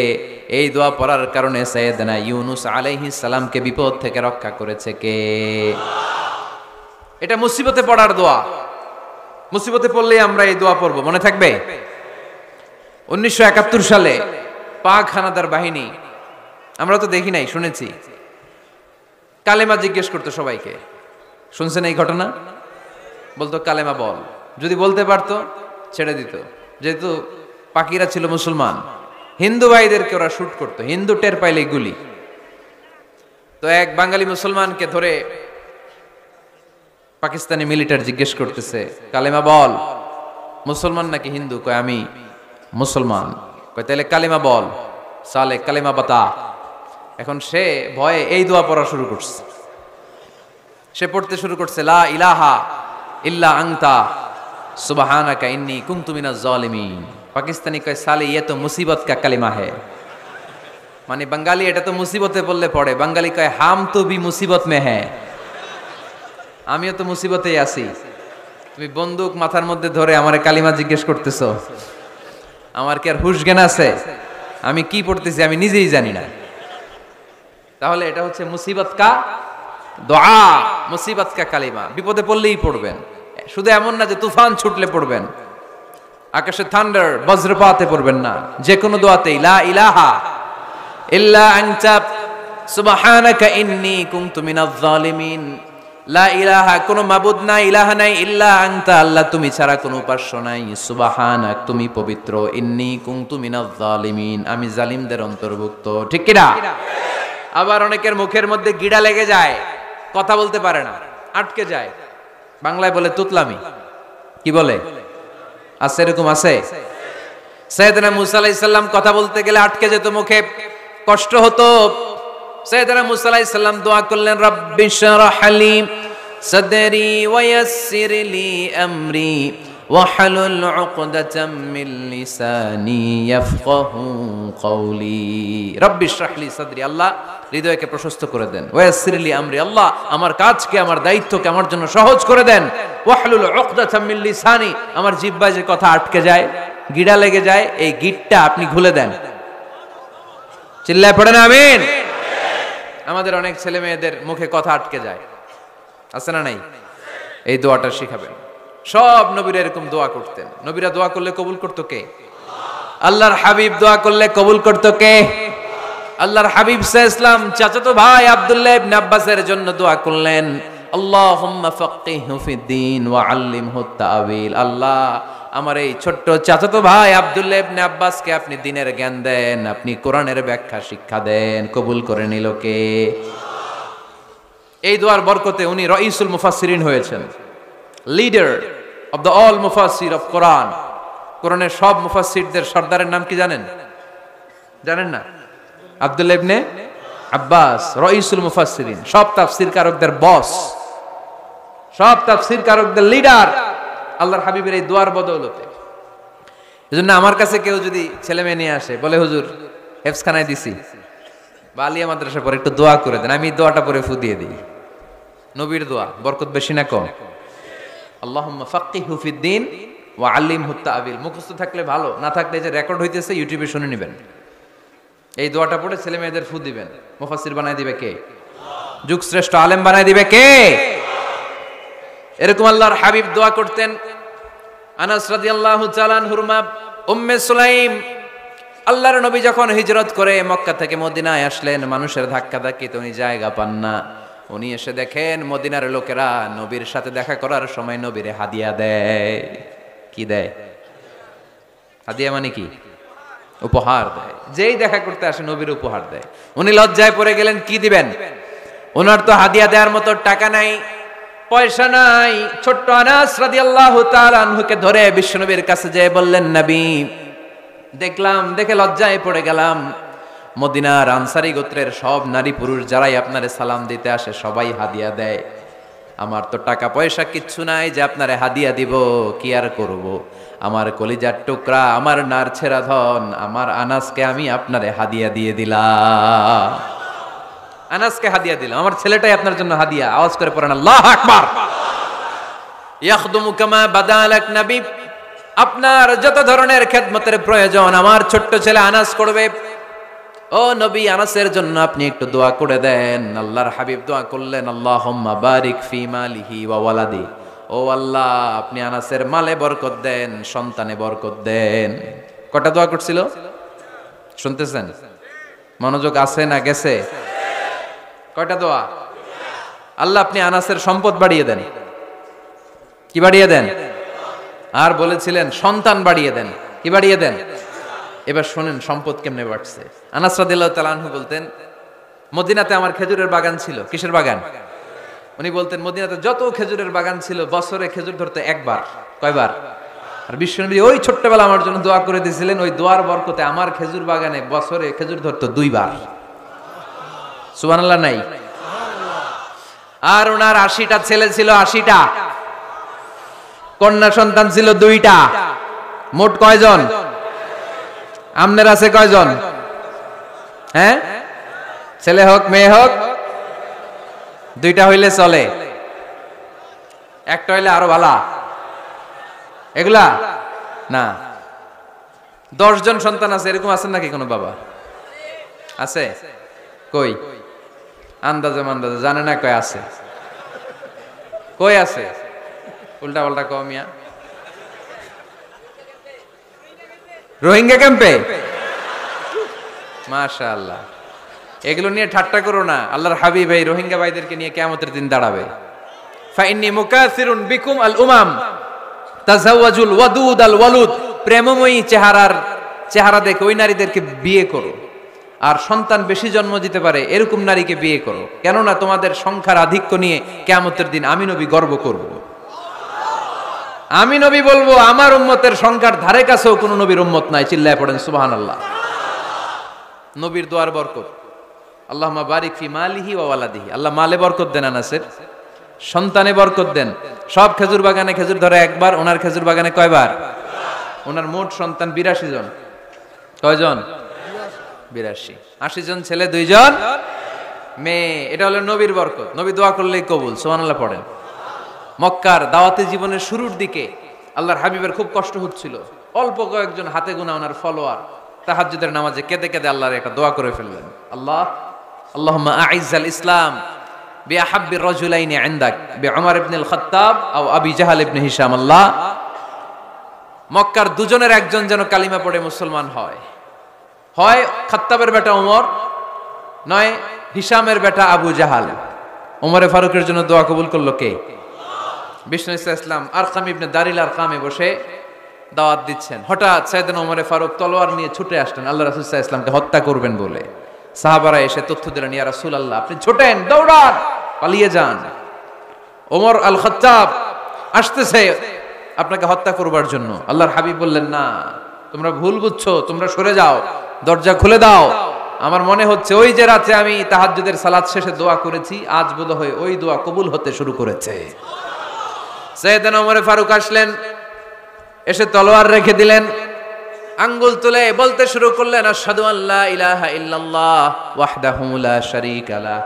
এই দোয়া পড়ার কারণে সাইয়েদনা ইউনূস আলাইহিস সালামকে বিপদ থেকে রক্ষা করেছে কে? এটা মুসিবতে পড়ার দোয়া। মুসিবতে পড়লেই আমরা এই দোয়া পড়বো, মনে থাকবে? 1971 সালে পাক হানাদার বাহিনী, আমরা তো দেখি নাই, শুনেছি, কালেমা জিজ্ঞেস করতো সবাইকে। শুনছেন এই ঘটনা? বলতো কালেমা বল, যদি বলতে পারতো ছেড়ে দিত। যেহেতু পাকিরা ছিল মুসলমান, হিন্দু ভাইদেরকে ওরা শুট করতো, হিন্দু টের পাইলে গুলি। তো এক বাঙালি মুসলমানকে ধরে পাকিস্তানি মিলিটারি জিজ্ঞেস করতেছে, কালেমা বল, মুসলমান নাকি হিন্দু? কয় আমি মুসলমান। কয় তাহলে কালেমা বল, সালে কালেমা বাতা। এখন সে ভয়ে এই দোয়া পড়া শুরু করছে। সে পড়তে শুরু করছে, লা ইলাহা ইল্লা আনতা সুবহানাকা ইন্নী কুনতু মিনাজ জালিমিন। পাকিস্তানি কয় সালে ইয়ে তো মুসিবত কা কালিমা হে। মানে বাঙালি এটা তো মুসিবতে বললে পড়ে, বাঙালি কয় হাম তো ভি মুসিবত মে হ্যাঁ, আমিও তো মুসিবতেই আছি। তুমি বন্দুক মাথার মধ্যে ধরে আমারে কালিমা জিজ্ঞেস করতেছো, আমার কি আর হুশ জ্ঞান আছে? আমি কি পড়তেছি আমি নিজেই জানি না। তাহলে এটা হচ্ছে মুসিবত কা দোয়া, মুসিবত কা কালিমা। বিপদে পড়লেই পড়বেন, শুধু এমন না যে তুফান ছুটলে পড়বেন, আকাশে থান্ডার বজ্রপাতে পড়বেন না। যে কোনো দোয়াতেই লা ইলাহা ইল্লা আনতা সুবহানাকা ইন্নী কুনতু মিনাজ জালিমিন। লা ইলাহা, কোনো মাবুদ নাই, ইলাহা নাই, ইল্লা আনতা, আল্লাহ তুমি ছাড়া কোনো উপাস্য নাই, সুবহানাক তুমি পবিত্র, ইন্নী কুনতু মিনাজ জালিমিন আমি জালিমদের অন্তর্ভুক্ত। ঠিক কি না? আবার অনেকের মুখের মধ্যে গিড়া লেগে যায়, কথা বলতে পারে না, আটকে যায়। বাংলায় বলে তুতলামি। কি বলে? আছে, এরকম আছে। সাইয়েদনা মুসা আলাইহিস সালাম কথা বলতে গেলে আটকে যেত, মুখে কষ্ট হতো। সাইয়েদনা মুসা আলাইহিস সালাম দোয়া করলেন, রাব্বি শরহ লি সাদরি ওয়া ইয়াসসির লি আমরি ওয়াহলুল উকদাতাম মিন লিসানি ইয়াফকাহু কওলি। রাব্বি শরহ লি সাদরি, আল্লাহ হৃদয়কে প্রশস্ত করে দেন। ওয়া ইয়াসসির লি আমরি, আল্লাহ আমার কাজকে, আমার দায়িত্বকে আমার জন্য সহজ করে দেন। ওয়াহলুল উকদাতাম মিন লিসানি, আমার জিহ্বায় যে কথা আটকে যায়, গিড়া লেগে যায়, এই গিটটা আপনি খুলে দেন। চিল্লায় পড়েন আমিন। আমাদের অনেক ছেলে মেয়েদের মুখে কথা আটকে যায়, আছে না নাই? এই দোয়াটা শিখাবেন। সব নবীরা এরকম দোয়া করতেন। নবীরা দোয়া করলে কবুল করতো কে? আল্লাহর হাবিব দোয়া করলে কবুল করতো কে? আল্লাহর হাবিব সাল্লাল্লাহু আলাইহি ওয়াসাল্লাম চাচাতো ভাই আব্দুল্লাহ ইবনে আব্বাসের জন্য দোয়া করলেন, আল্লাহুম্মা ফাক্কিহহু ফিদ্দীন ওয়া আল্লিমহু তা'ওয়িল। আল্লাহ আমার এই ছোট্ট চাচাতো ভাই আব্দুল্লাহ ইবনে আব্বাসকে আপনি দ্বীনের জ্ঞান দেন, আপনি কোরআনের ব্যাখ্যা শিক্ষা দেন। কবুল করে নিল কে? এই দোয়ার বরকতে উনি রাইসুল মুফাসসিরিন হয়েছেন, লিডার অফ দ্য অল মুফাসসির অফ কোরআন। কোরআনের সব মুফাসসিরদের সর্দারের নাম কি জানেন? জানেন না? আব্দুল্লাহ ইবনে আব্বাস রাইসুল মুফাসসিরিন, সব তাফসীর কারকদের বস, সব তাফসীর কারকদের লিডার, আল্লাহর হাবিবের এই দোয়ার বদৌলতে। এজন্য আমার কাছে কেউ যদি ছেলে মেয়ে নিয়ে আসে, বলে হুজুর হেফজখানায় দিছি বা আলিয়া মাদ্রাসা পরে একটু দোয়া করে দেন, আমি দোয়াটা পরে ফু দিয়ে দিই। নবীর দোয়া বরকত বেশি না কম? আল্লাহুম্মা ফাক্কিহহু ফিদ্দীন ওয়া আল্লিমহু তা'ওয়িল। মুখস্থ থাকলে ভালো, না থাকলে যে রেকর্ড হইতেছে ইউটিউবে শুনে নেবেন। এই দোয়াটা পড়ে ছেলে মেয়েদের ফু দিবেন। মুফাসসির বানায় দিবে কে? যুগ শ্রেষ্ঠ আলেম বানায় দিবে কে? এরকম আল্লাহর হাবিব দোয়া করতেন। আনাস রাদিয়াল্লাহু তাআলা আনহুর মা উম্মে সুলাইম, আল্লাহর নবী যখন হিজরত করে মক্কা থেকে মদিনায় আসলেন, মানুষের ধাক্কাধাক্কিতে উনি জায়গা পান না। উনি এসে দেখেন মদিনার লোকেরা নবীর সাথে দেখা করার সময় নবীরে হাদিয়া দেয়। কি দেয়? হাদিয়া মানে কি? উপহার দেয়। যেই দেখা করতে আসে নবীর উপহার দেয়। উনি লজ্জায় পড়ে গেলেন, কি দিবেন? ওনার তো হাদিয়া দেওয়ার মতো টাকা নাই, পয়সা নাই। ছোট্ট আনাস রাদিয়াল্লাহু তাআলা আনহুকে ধরে বিশ্বনবীর কাছে যেয়ে বললেন, নবী দেখলাম, দেখে লজ্জায় পড়ে গেলাম, মদিনার আনসারী গোত্রের সব নারী পুরুষ যারাই আপনারে সালাম দিতে আসে সবাই হাদিয়া দেয়। আমার তো টাকা পয়সা কিচ্ছু নাই যে আপনারে হাদিয়া দিব, কি আর করব। আমার কলিজার টুকরা, আমার নার ছেঁড়া ধন, আমার আনাসকে আমি আপনারে হাদিয়া দিয়ে দিলাম। আনাসকে হাদিয়া দিলাম, আমার ছেলেটাই আপনার জন্য হাদিয়া। আওয়াজ করে পড়েন আল্লাহু আকবার। ইয়াখদুমু কামা বাদালাক নবী, আপনার যত ধরনের খেদমতের প্রয়োজন আমার ছোট্ট ছেলে আনাস করবে। ও নবী, আনাসের জন্য আপনি একটু দোয়া করে দেন। আল্লাহর হাবিব দোয়া করলেন, আল্লাহুম্মা বারিক ফি মালিহি ওয়া ওয়ালাদি। ও আল্লাহ, আপনি আনাসের মালে বরকত দেন, সন্তানে বরকত দেন। কটা দোয়া করছিল শুনতেছেন? মনোযোগ আছে না গেছে? কয়টা দোয়া? আল্লাহ আপনি আনাসের সম্পদ বাড়িয়ে দেন। কি বাড়িয়ে দেন? আর বলেছিলেন সন্তান বাড়িয়ে দেন। কি বাড়িয়ে দেন? এবার শোনেন সম্পদ কেমনে বাড়ছে। আনাস রাদিয়াল্লাহু তাআলা আনহু বলতেন, মদিনাতে আমার খেজুরের বাগান ছিল। কিসের বাগান? উনি বলতেন মদিনাতে যত খেজুরের বাগান ছিল বছরে খেজুর ধরতে একবার। কয়বার? আর বিশ্বনবী ওই ছোট্টবেলা আমার জন্য দোয়া করে দিয়েছিলেন, ওই দোয়ার বরকতে আমার খেজুর বাগানে বছরে খেজুর ধরতো 2 বার। সুবহানাল্লাহ নাই? আর ওনার 80টা ছেলে ছিল, 80টা। কন্যা সন্তান ছিল 2টা। মোট কয়জন? আমনের আছে কয়জন? হ্যাঁ, ছেলে হোক মেয়ে হোক 2টা হইলে চলে, একটা হইলে আরো ভালো। এগুলা না, 10 জন সন্তান আছে, এরকম আছেন নাকি কোনো বাবা? আছে? কই? আন্দাজে মান্দাজে জানে না কয় আছে। কই আছে? উল্টা পাল্টা কমিয়া রোহিঙ্গা ক্যাম্পে। মাশাআল্লাহ। এগুলো নিয়ে ঠাট্টা করো না। আল্লাহর হাবিব এই রোহিঙ্গা ভাইদেরকে নিয়ে কিয়ামতের দিন দাঁড়াবে। ফাইন্নী মুকাসিরুন বিকুম আল উমাম তাজাওয়াজুল ওয়াদুদ আল ওয়ালুদ। প্রেমময়ী চেহারা দেখে ওই নারীদেরকে বিয়ে করো, আর সন্তান বেশি জন্ম দিতে পারে এরকম নারীকে বিয়ে করো, কেননা তোমাদের সংখ্যার আধিক্য নিয়ে কিয়ামতের দিন আমি নবী গর্ব করব। আমি নবী বলবো আমার উম্মতের সংখ্যার ধারে কাছেও কোন নবীর উম্মত নাই। চিল্লায় পড়েন সুবহানাল্লাহ। নবীর দোয়ার বরকত। আল্লাহুম্মা বারিক ফি মালিহি ওয়া ওয়ালাদিহি। আল্লাহ মালে বরকত দেন, আনাসের সন্তানে বরকত দেন। সব খেজুর বাগানে খেজুর ধরে একবার, ওনার খেজুর বাগানে কয়বার? ওনার মোট সন্তান 82 জন। কয়জন? 82। 80 জন ছেলে, 2 জন মেয়ে। এটা হলো নবীর বরকত। নবী দোয়া করলেই কবুল। সুবহানাল্লাহ পড়েন। মক্কার দাওয়াতি জীবনের শুরুর দিকে আল্লাহর হাবিবের খুব কষ্ট হচ্ছিল। অল্প কয়েকজন হাতে গোনা ওনার ফলোয়ার তাহাজ্জুদের নামাজে কেঁদে কেঁদে আল্লাহর একটা দোয়া করে ফেললেন। আল্লাহুম্মা আইজ্জাল ইসলাম বিআহাব্বির রাজুলাইনি ইনদাক বিউমর ইবনে আল খাত্তাব আও আবি জাহল ইবনে হিশাম। আল্লাহ, মক্কার দুজনের একজন যেন কালিমা পড়ে মুসলমান হয়। হয় খাত্তাবের বেটা ওমর, নয় হিশামের বেটা আবু জাহাল। ওমরে ফারুকের জন্য দোয়া কবুল করলো কে? বিষ্ণু ইসলাম আরকাম ইবনে দারিল আরকামে বসে দাওয়াত দিচ্ছেন। হঠাৎ সাইয়েদনা ওমরে ফারুক তলোয়ার নিয়ে ছুটে আসলেন আল্লাহ রাসূল সাল্লাল্লাহু আলাইহি ওয়াসাল্লামকে হত্যা করবেন বলে। সাহাবারা এসে তথ্য দিলেন, ইয়া রাসূলুল্লাহ আপনি ছোটেন, দৌড়ান, পালিয়ে যান। ওমর আল খাত্তাব আসতেছে আপনাকে হত্যা করবার জন্য। আল্লাহর হাবিব বললেন, না তোমরা ভুল বুঝছো, তোমরা সরে যাও, দরজা খুলে দাও। আমার মনে হচ্ছে ওই যে রাতে আমি তাহাজ্জুদের সালাত শেষে দোয়া করেছি, আজ বোধহয় ওই দোয়া কবুল হতে শুরু করেছে। সাইয়েদনা ওমর ফারুক আসলেন, এসে তলোয়ার রেখে দিলেন, আঙ্গুল তুলে বলতে শুরু করলেন, আশহাদু আল্লা ইলাহা ইল্লাল্লাহ ওয়াহদাহু লা শারীকা লাহ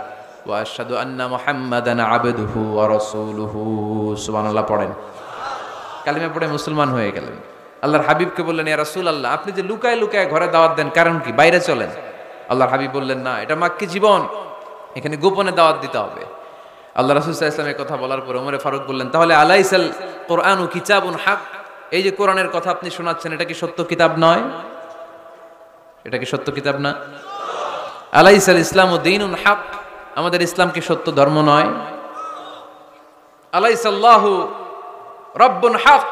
ওয়া আশহাদু আন্না মুহাম্মাদান আবদুহু ওয়া রাসূলুহু। সুবহানাল্লাহ পড়েন। কালিমা পড়ে মুসলমান হয়ে গেলেন। আল্লাহর হাবিবকে বললেন, ইয়া রাসূলুল্লাহ আপনি যে লুকায় লুকায় ঘরে দাওয়াত দেন, কারণ কি? বাইরে চলেন। আল্লাহর হাবিব বললেন, না এটা মাক্কি জীবন, এখানে গোপনে দাওয়াত দিতে হবে। আল্লাহ রাসূল সাল্লাল্লাহু আলাইহি ওয়াসাল্লামের কথা বলার পর ওমর ফারুক বললেন, তাহলে আলাইসাল কোরআনু কিতাবুন হক, এই যে কোরআনের কথা আপনি শোনাচ্ছেন এটা কি সত্য কিতাব নয়? এটা কি সত্য কিতাব না? আলাইসাল ইসলামু দীনুন হক, আমাদের ইসলাম কি সত্য ধর্ম নয়? আলাইসাল্লাহু রব্বুন হক,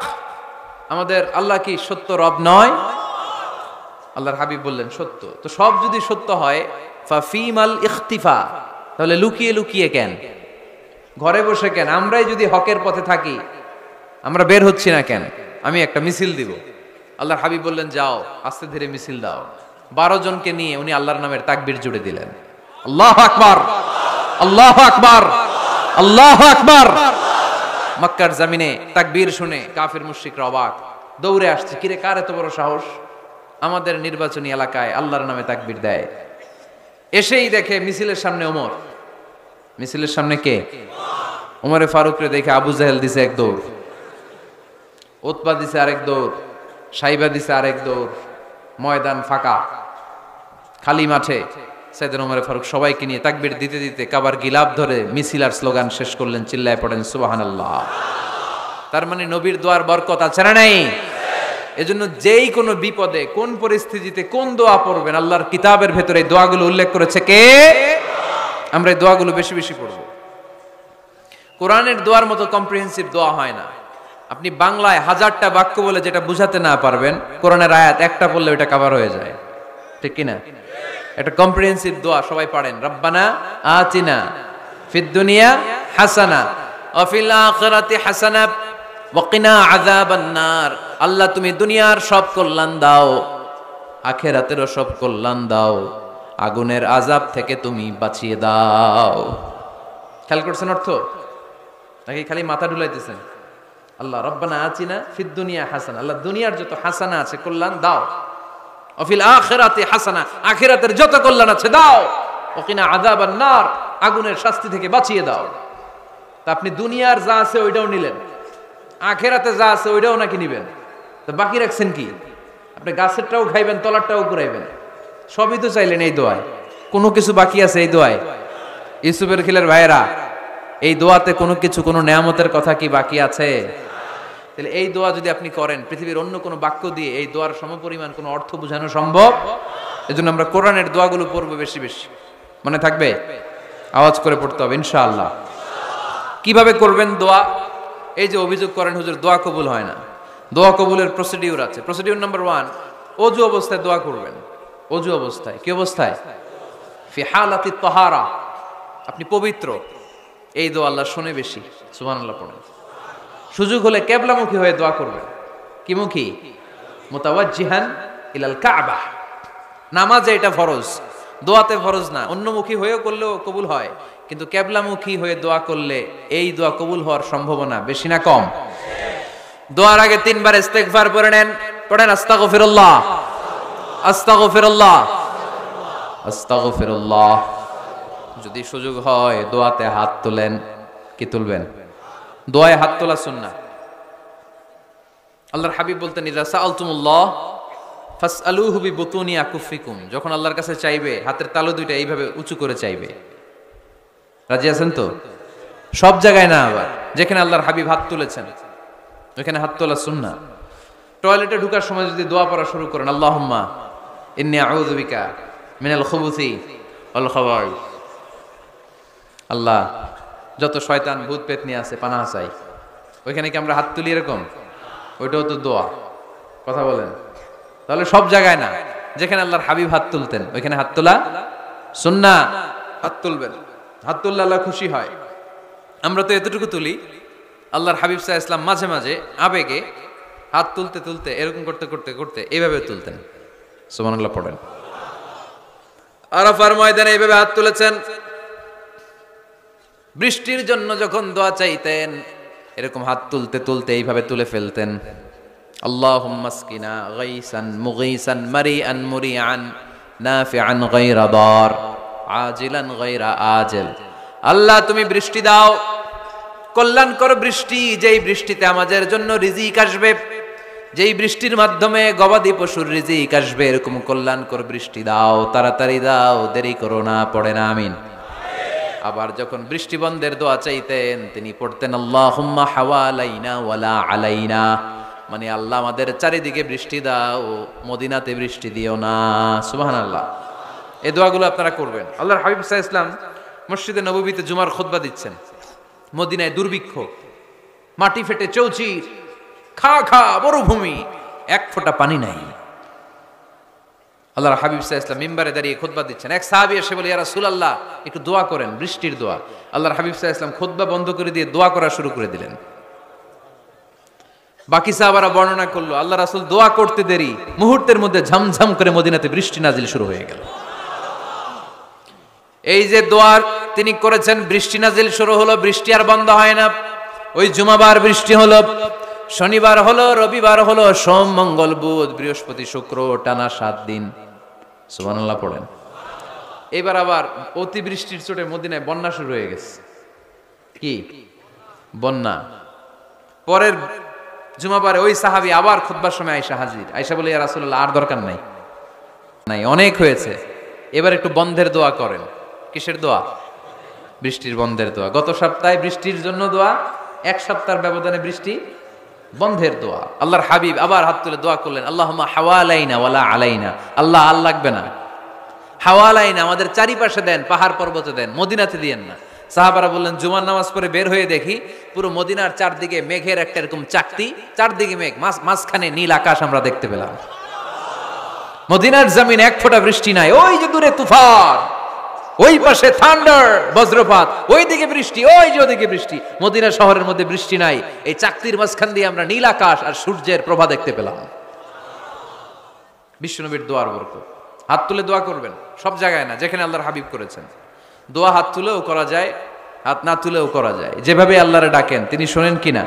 আমাদের আল্লাহ কি সত্য রব নয়? আল্লাহর হাবিব বললেন, সত্য। তো সব যদি সত্য হয় ফাফিমাল ইখতিফা, তাহলে লুকিয়ে লুকিয়ে কেন, ঘরে বসে কেন? আমরাই যদি হকের পথে থাকি আমরা বের হচ্ছি না কেন? আমি একটা মিছিল দিব। আল্লাহর হাবিব বললেন, যাও আস্তে ধীরে মিছিল দাও। 12 জনকে নিয়ে উনি আল্লাহর নামের তাকবীর জুড়ে দিলেন। আল্লাহু আকবার, আল্লাহু আকবার, আল্লাহু আকবার। মক্কার জমিনে তাকবীর শুনে কাফির মুশরিকরা অবাক, দৌড়ে আসছে, কিরে কার এত বড় সাহস আমাদের নির্বাচনী এলাকায় আল্লাহর নামে তাকবীর দেয়। এসেই দেখে মিছিলের সামনে ওমর। মিছিলের সামনে কে? ওমরে ফারুকরে দেখে আবু জাহেল দিছে এক দৌড়, উতবা দিছে আরেক দৌড়, সাইবা দিছে আরেক দৌড়। ময়দান ফাঁকা, খালি মাঠে। সাইয়েদনা ওমর ফারুক সবাইকে নিয়ে তাকবীর দিতে দিতে কাবার গিলাফ ধরে মিছিল আর স্লোগান শেষ করলেন। চিল্লায় পড়েন সুবহানাল্লাহ। তার মানে নবীর দোয়ার বরকত আছে না নাই? এজন্য যেই কোনো বিপদে কোন পরিস্থিতিতে কোন দোয়া পড়বেন, আল্লাহর কিতাবের ভেতরে এই দোয়াগুলো উল্লেখ করেছে কে? আমরা এই দোয়াগুলো বেশি বেশি পড়ব। কোরআনের দোয়ার মতো কম্প্রিহেন্সিভ দোয়া হয় না। আপনি বাংলায় 1000টা বাক্য বলে যেটা বুঝাতে না পারবেন, কোরআনের আয়াত একটা পড়লে ওটা কভার হয়ে যায়, ঠিক কিনা? একটা কম্প্রিহেন্সিভ দোয়া সবাই পড়েন, রব্বানা আতিনা ফিদ দুনিয়া হাসানা ওয়া ফিল আখিরাতি হাসানা ওয়া কিনা আযাবান নার। আল্লাহ তুমি দুনিয়ার সব কল্যাণ দাও, আখিরাতেরও সব কল্যাণ দাও, আগুনের আযাব থেকে তুমি বাঁচিয়ে দাও। খেয়াল করছেন অর্থ নাকি খালি মাথা ঢুলাইতেছেন? আল্লাহ রব্বানা আতিনা ফিদ দুনিয়া হাসানা, আল্লাহ দুনিয়ার যত হাসানা আছে কল্যাণ দাও, ওয়া ফিল আখিরাতি হাসানা, আখিরাতের যত কল্যাণ আছে দাও, ওয়া কিনা আযাবান নার, আগুনের শাস্তি থেকে বাঁচিয়ে দাও। তা আপনি দুনিয়ার যা আছে ওইটাও নিলেন, আখিরাতে যা আছে ওইটাও নাকি নিবেন, তো বাকি রাখছেন কি? আপনি গাছেরটাও খাইবেন, তলারটাও কুড়াইবেন, সবই তো চাইলেন এই দোয়ায়, কোনো কিছু বাকি আছে এই দোয়ায়? ইউসুফের খিলের ভাইয়েরা, এই দোয়াতে কোনো কিছু, কোনো নেয়ামতের কথা কি বাকি আছে? তাহলে এই দোয়া যদি আপনি করেন, পৃথিবীর অন্য কোনো বাক্য দিয়ে এই দোয়ার সমপরিমাণ কোনো অর্থ বোঝানো সম্ভব? এজন্য আমরা কোরআনের দোয়াগুলো পড়বো বেশি বেশি। মনে থাকবে? আওয়াজ করে পড়তে হবে ইনশাআল্লাহ। কিভাবে করবেন দোয়া? এই যে অভিযোগ করেন হুজুর দোয়া কবুল হয় না, দোয়া কবুলের প্রসিডিউর আছে। প্রসিডিউর নাম্বার 1, ওযু অবস্থায় দোয়া করবেন। ওযু অবস্থায়, কি অবস্থায়? ফি হালাতি তাহারা, আপনি পবিত্র, এই দোয়া আল্লাহ শুনে বেশি, সুবহানাল্লাহ পড়েন। সুযোগ হলে কিবলামুখী হয়ে দোয়া করবেন। কি মুখী? মুতাওয়াজ্জিহান ইলাল কাবা। নামাজে এটা ফরজ, দোয়াতে ফরজ না। অন্যমুখী হয়েও করলেও কবুল হয়, কিন্তু কিবলামুখী হয়ে দোয়া করলে এই দোয়া কবুল হওয়ার সম্ভাবনা বেশি না কম? দোয়ার আগে 3 বার ইস্তেগফার পড়ে নেন। পড়েন আস্তাগফিরুল্লাহ, আস্তাগফিরুল্লাহ, আস্তাগফিরুল্লাহ। যদি সুযোগ হয় দোয়াতে হাত তোলেন। কি তুলবেন? দোয়ায় হাত তোলা সুন্নাহ। আল্লাহর হাবিব বলতেন, ইযা সাআলতুমুল্লাহ ফাসআলুহু বিবুতুনি আকুফিকুম। যখন আল্লাহর কাছে চাইবে, হাতের তালু দুইটা এইভাবে উঁচু করে চাইবে। রাজি আছেন তো? সব জায়গায় না, আবার যেখানে আল্লাহর হাবিব হাত তুলেছেন ওখানে হাত তোলা সুন্নাহ। টয়লেটে ঢোকার সময় যদি দোয়া পড়া শুরু করেন, আল্লাহুম্মা ইন্নী আউযু বিকা মিনাল খুবুসি ওয়াল খাবাইস, আল্লাহ যত শয়তান ভূত পেতনি আছে পানাহ চাই। ওইখানে কি আমরা হাত তুলি এরকম? ওইটাও তো দোয়া। কথা বলেন? তাহলে সব জায়গায় না, যেখানে আল্লাহর হাবিব হাত তুলতেন ওইখানে হাত তোলা সুন্নাহ। হাত তুলবেন, হাত তুললে আল্লাহ খুশি হয়। আমরা তো এতটুকু তুলি, আল্লাহর হাবিব সাল্লাল্লাহু আলাইহি ওয়াসাল্লাম মাঝে মাঝে আবেগে হাত তুলতে তুলতে এরকম করতে করতে করতে এইভাবে তুলতেন। সুবহানাল্লাহ পড়েন। আরাফার ময়দানে এইভাবে হাত তুলেছেন। বৃষ্টির জন্য যখন দোয়া চাইতেন এরকম হাত তুলতে তুলতে এইভাবে তুলে ফেলতেন। আল্লাহুম্মা আসকিনা গাইসান মুগীসান মারিআন মুরিআন নাফিআন গায়রা দার আজিলান গায়রা আজিল। আল্লাহ তুমি বৃষ্টি দাও, কল্যাণকর বৃষ্টি, যেই বৃষ্টিতে আমাদের জন্য রিজিক আসবে, যেই বৃষ্টির মাধ্যমে গবাদি পশুর রিজিক আসবে, এরকম কল্যাণকর বৃষ্টি দাও, তাড়াতাড়ি দাও, দেরি করো না। পড়ে না আমিন। আবার যখন বৃষ্টি বন্ধের দোয়া চাইতেন তিনি পড়তেন আল্লাহুম্মা হাওয়ালাইনা ওয়ালা আলাইনা, মানে আল্লাহ আমাদের চারিদিকে বৃষ্টি দাও, মদিনাতে বৃষ্টি দিও না। সুবহানাল্লাহ। এই দোয়াগুলো আপনারা করবেন। আল্লাহর হাবিব সাল্লাল্লাহু আলাইহি ওয়াসাল্লাম মসজিদে নববীতে জুমার খুতবা দিচ্ছেন। মদিনায় দুর্ভিক্ষ, মাটি ফেটে চৌচির, খা খা মরুভূমি, এক ফোঁটা পানি নাই। আল্লাহর হাবিব সাল্লাল্লাহু আলাইহি ওয়াসাল্লাম মিম্বারে দাঁড়িয়ে খুতবা দিচ্ছেন। এক সাহাবী এসে বলে, ইয়া রাসূলুল্লাহ একটু দোয়া করেন, বৃষ্টির দোয়া। আল্লাহর হাবিব সাল্লাল্লাহু আলাইহি ওয়াসাল্লাম খুতবা বন্ধ করে দিয়ে দোয়া করা শুরু করে দিলেন। বাকি সাহাবারা বর্ণনা করলো, আল্লাহ রাসূল দোয়া করতে দেরি, মুহূর্তের মধ্যে ঝমঝম করে মদিনাতে বৃষ্টি নাজিল শুরু হয়ে গেল। এই যে দোয়ার তিনি করেছেন, বৃষ্টি নাজিল শুরু হলো, বৃষ্টি আর বন্ধ হয় না। ওই জুমাবার বৃষ্টি হলো, শনিবার হলো, রবিবার হলো, সোম মঙ্গল বুধ বৃহস্পতি শুক্র, টানা 7 দিন। সুবহানাল্লাহ পড়েন। এবার আবার অতিবৃষ্টির চোটে মদিনায় বন্যা শুরু হয়ে গেছে। কি বন্যা? পরের জুমাবারে ওই সাহাবী আবার খুতবার সময় আয়েশা হাজির। আয়েশা বলে, ইয়া রাসূলুল্লাহ আর দরকার নাই, নাই অনেক হয়েছে, এবার একটু বন্ধের দোয়া করেন। কিসের দোয়া? বৃষ্টির বন্ধের দোয়া। গত সপ্তাহে বৃষ্টির জন্য দোয়া, এক সপ্তাহের ব্যবধানে বৃষ্টি বন্ধের দোয়া। আল্লাহর হাবিব আবার হাত তুলে দোয়া করলেন, আল্লাহুম্মা হাওয়ালাইনা ওয়ালা আলাইনা, আল্লাহ আল লাগবে না, হাওয়ালাইনা আমাদের চারিপাশে দেন, পাহাড় পর্বতে দেন, মদিনাতে দিয়েন না। সাহাবারা বললেন জুমার নামাজ পড়ে বের হয়ে দেখি পুরো মদিনার চারদিকে মেঘের একটা এরকম চাকতি, চারদিকে মেঘ, মাঝখানে নীল আকাশ আমরা দেখতে পেলাম। মদিনার জমিন এক ফোঁটা বৃষ্টি নাই, ওই যে দূরে তুফান, ওই পাশে থান্ডার বজ্রপাত, ওইদিকে বৃষ্টি, ওই যে ওদিকে বৃষ্টি। মদিনা শহরের মধ্যে বৃষ্টি নাই, এই চাকতির মাঝখান দিয়ে আমরা নীল আকাশ আর সূর্যের প্রভা দেখতে পেলাম। বিশ্বনবীর দোয়ার বরকত। হাত তুলে দোয়া করবেন, সব জায়গায় না, যেখানে আল্লাহর হাবিব করেছেন। দোয়া হাত তুলেও করা যায়, হাত না তুলেও করা যায়, যেভাবে আল্লাহরে ডাকেন তিনি শোনেন কিনা।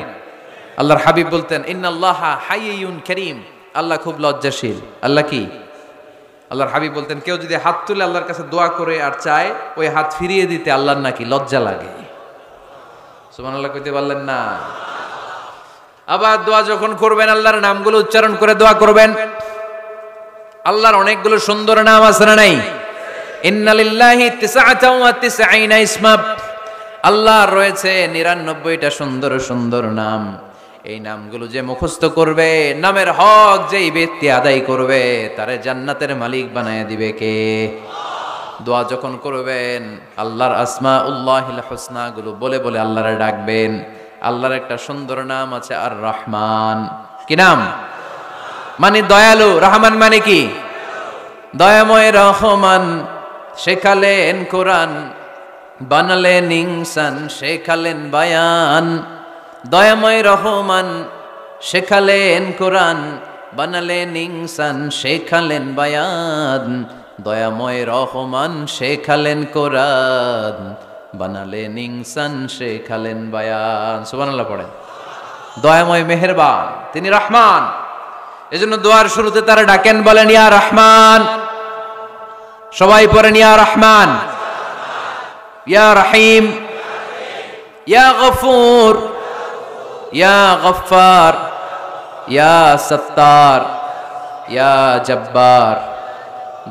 আল্লাহর হাবিব বলতেন ইন্নাল্লাহা হাইয়ুন কারীম, আল্লাহ খুব লজ্জাশীল। আল্লাহ কি? আল্লাহর হাবিব বলতেন কেউ যদি হাত তুলে আল্লাহর কাছে দোয়া করে আর চায় ওই হাত ফিরিয়ে দিতে আল্লাহর নাকি লজ্জা লাগে। সুবহানাল্লাহ কইতে পারলেন না? আবার দোয়া যখন করবেন আল্লাহর নামগুলো উচ্চারণ করে দোয়া করবেন। আল্লাহর অনেকগুলো সুন্দর নাম আছে না নাই? ইন্না লিল্লাহি 99 ইসমা, আল্লাহর রয়েছে 99টা সুন্দর সুন্দর নাম। এই নামগুলো যে মুখস্থ করবে, নামের হক যেই ব্যক্তি আদায় করবে, তারে জান্নাতের মালিক বানায় দিবে কে? দোয়া যখন করবেন আল্লাহর আসমাউল্লাহিল হুসনা গুলো বলে বলে আল্লাহরে ডাকবেন। আল্লাহর একটা সুন্দর নাম আছে আর রহমান। কি নাম? মানে দয়ালু। রহমান মানে কি? দয়াময়। রহমান শেখালেন কোরআন, বানালেন ইনসান, শেখালেন বায়ান। দয়াময় রহমান শেখালেন কোরআন, বানালেন ইনসান, শেখালেন বায়ান। দয়াময় রহমান শেখালেন কোরআন, বানালেন ইনসান, শেখালেন বায়ান। সুবহানাল্লাহ পড়েন। দয়াময় মেহেরবান, তিনি রহমান। এজন্য দোয়ার শুরুতে তারা ডাকেন, বলেন ইয়া রহমান। সবাই পড়েন ইয়া রহমান, ইয়া রহিম, ইয়া গফুর, ইয়া গফফার, ইয়া সত্তার, ইয়া জব্বার।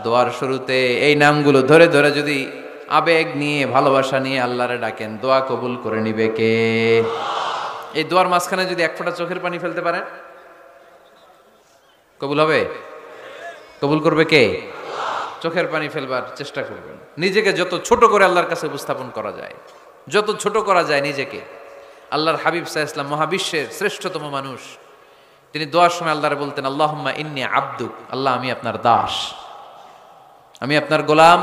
দোয়ার শুরুতে এই নামগুলো ধরে ধরে যদি আবেগ নিয়ে ভালোবাসা নিয়ে আল্লাহরে ডাকেন, দোয়া কবুল করে নিবে কে? এই দোয়ার মাঝখানে যদি এক ফোঁটা চোখের পানি ফেলতে পারেন কবুল হবে? কবুল করবে কে? চোখের পানি ফেলবার চেষ্টা করবেন। নিজেকে যত ছোট করে আল্লাহর কাছে উপস্থাপন করা যায়, যত ছোট করা যায় নিজেকে। আল্লাহর হাবিব সাল্লাল্লাহু আলাইহি ওয়াসাল্লাম মহাবিশ্বের শ্রেষ্ঠতম মানুষ, তিনি দোয়ার সময় আল্লাহরে বলতেন আল্লাহুম্মা ইন্নী আবদুক, আল্লাহ আমি আপনার দাস, আমি আপনার গোলাম।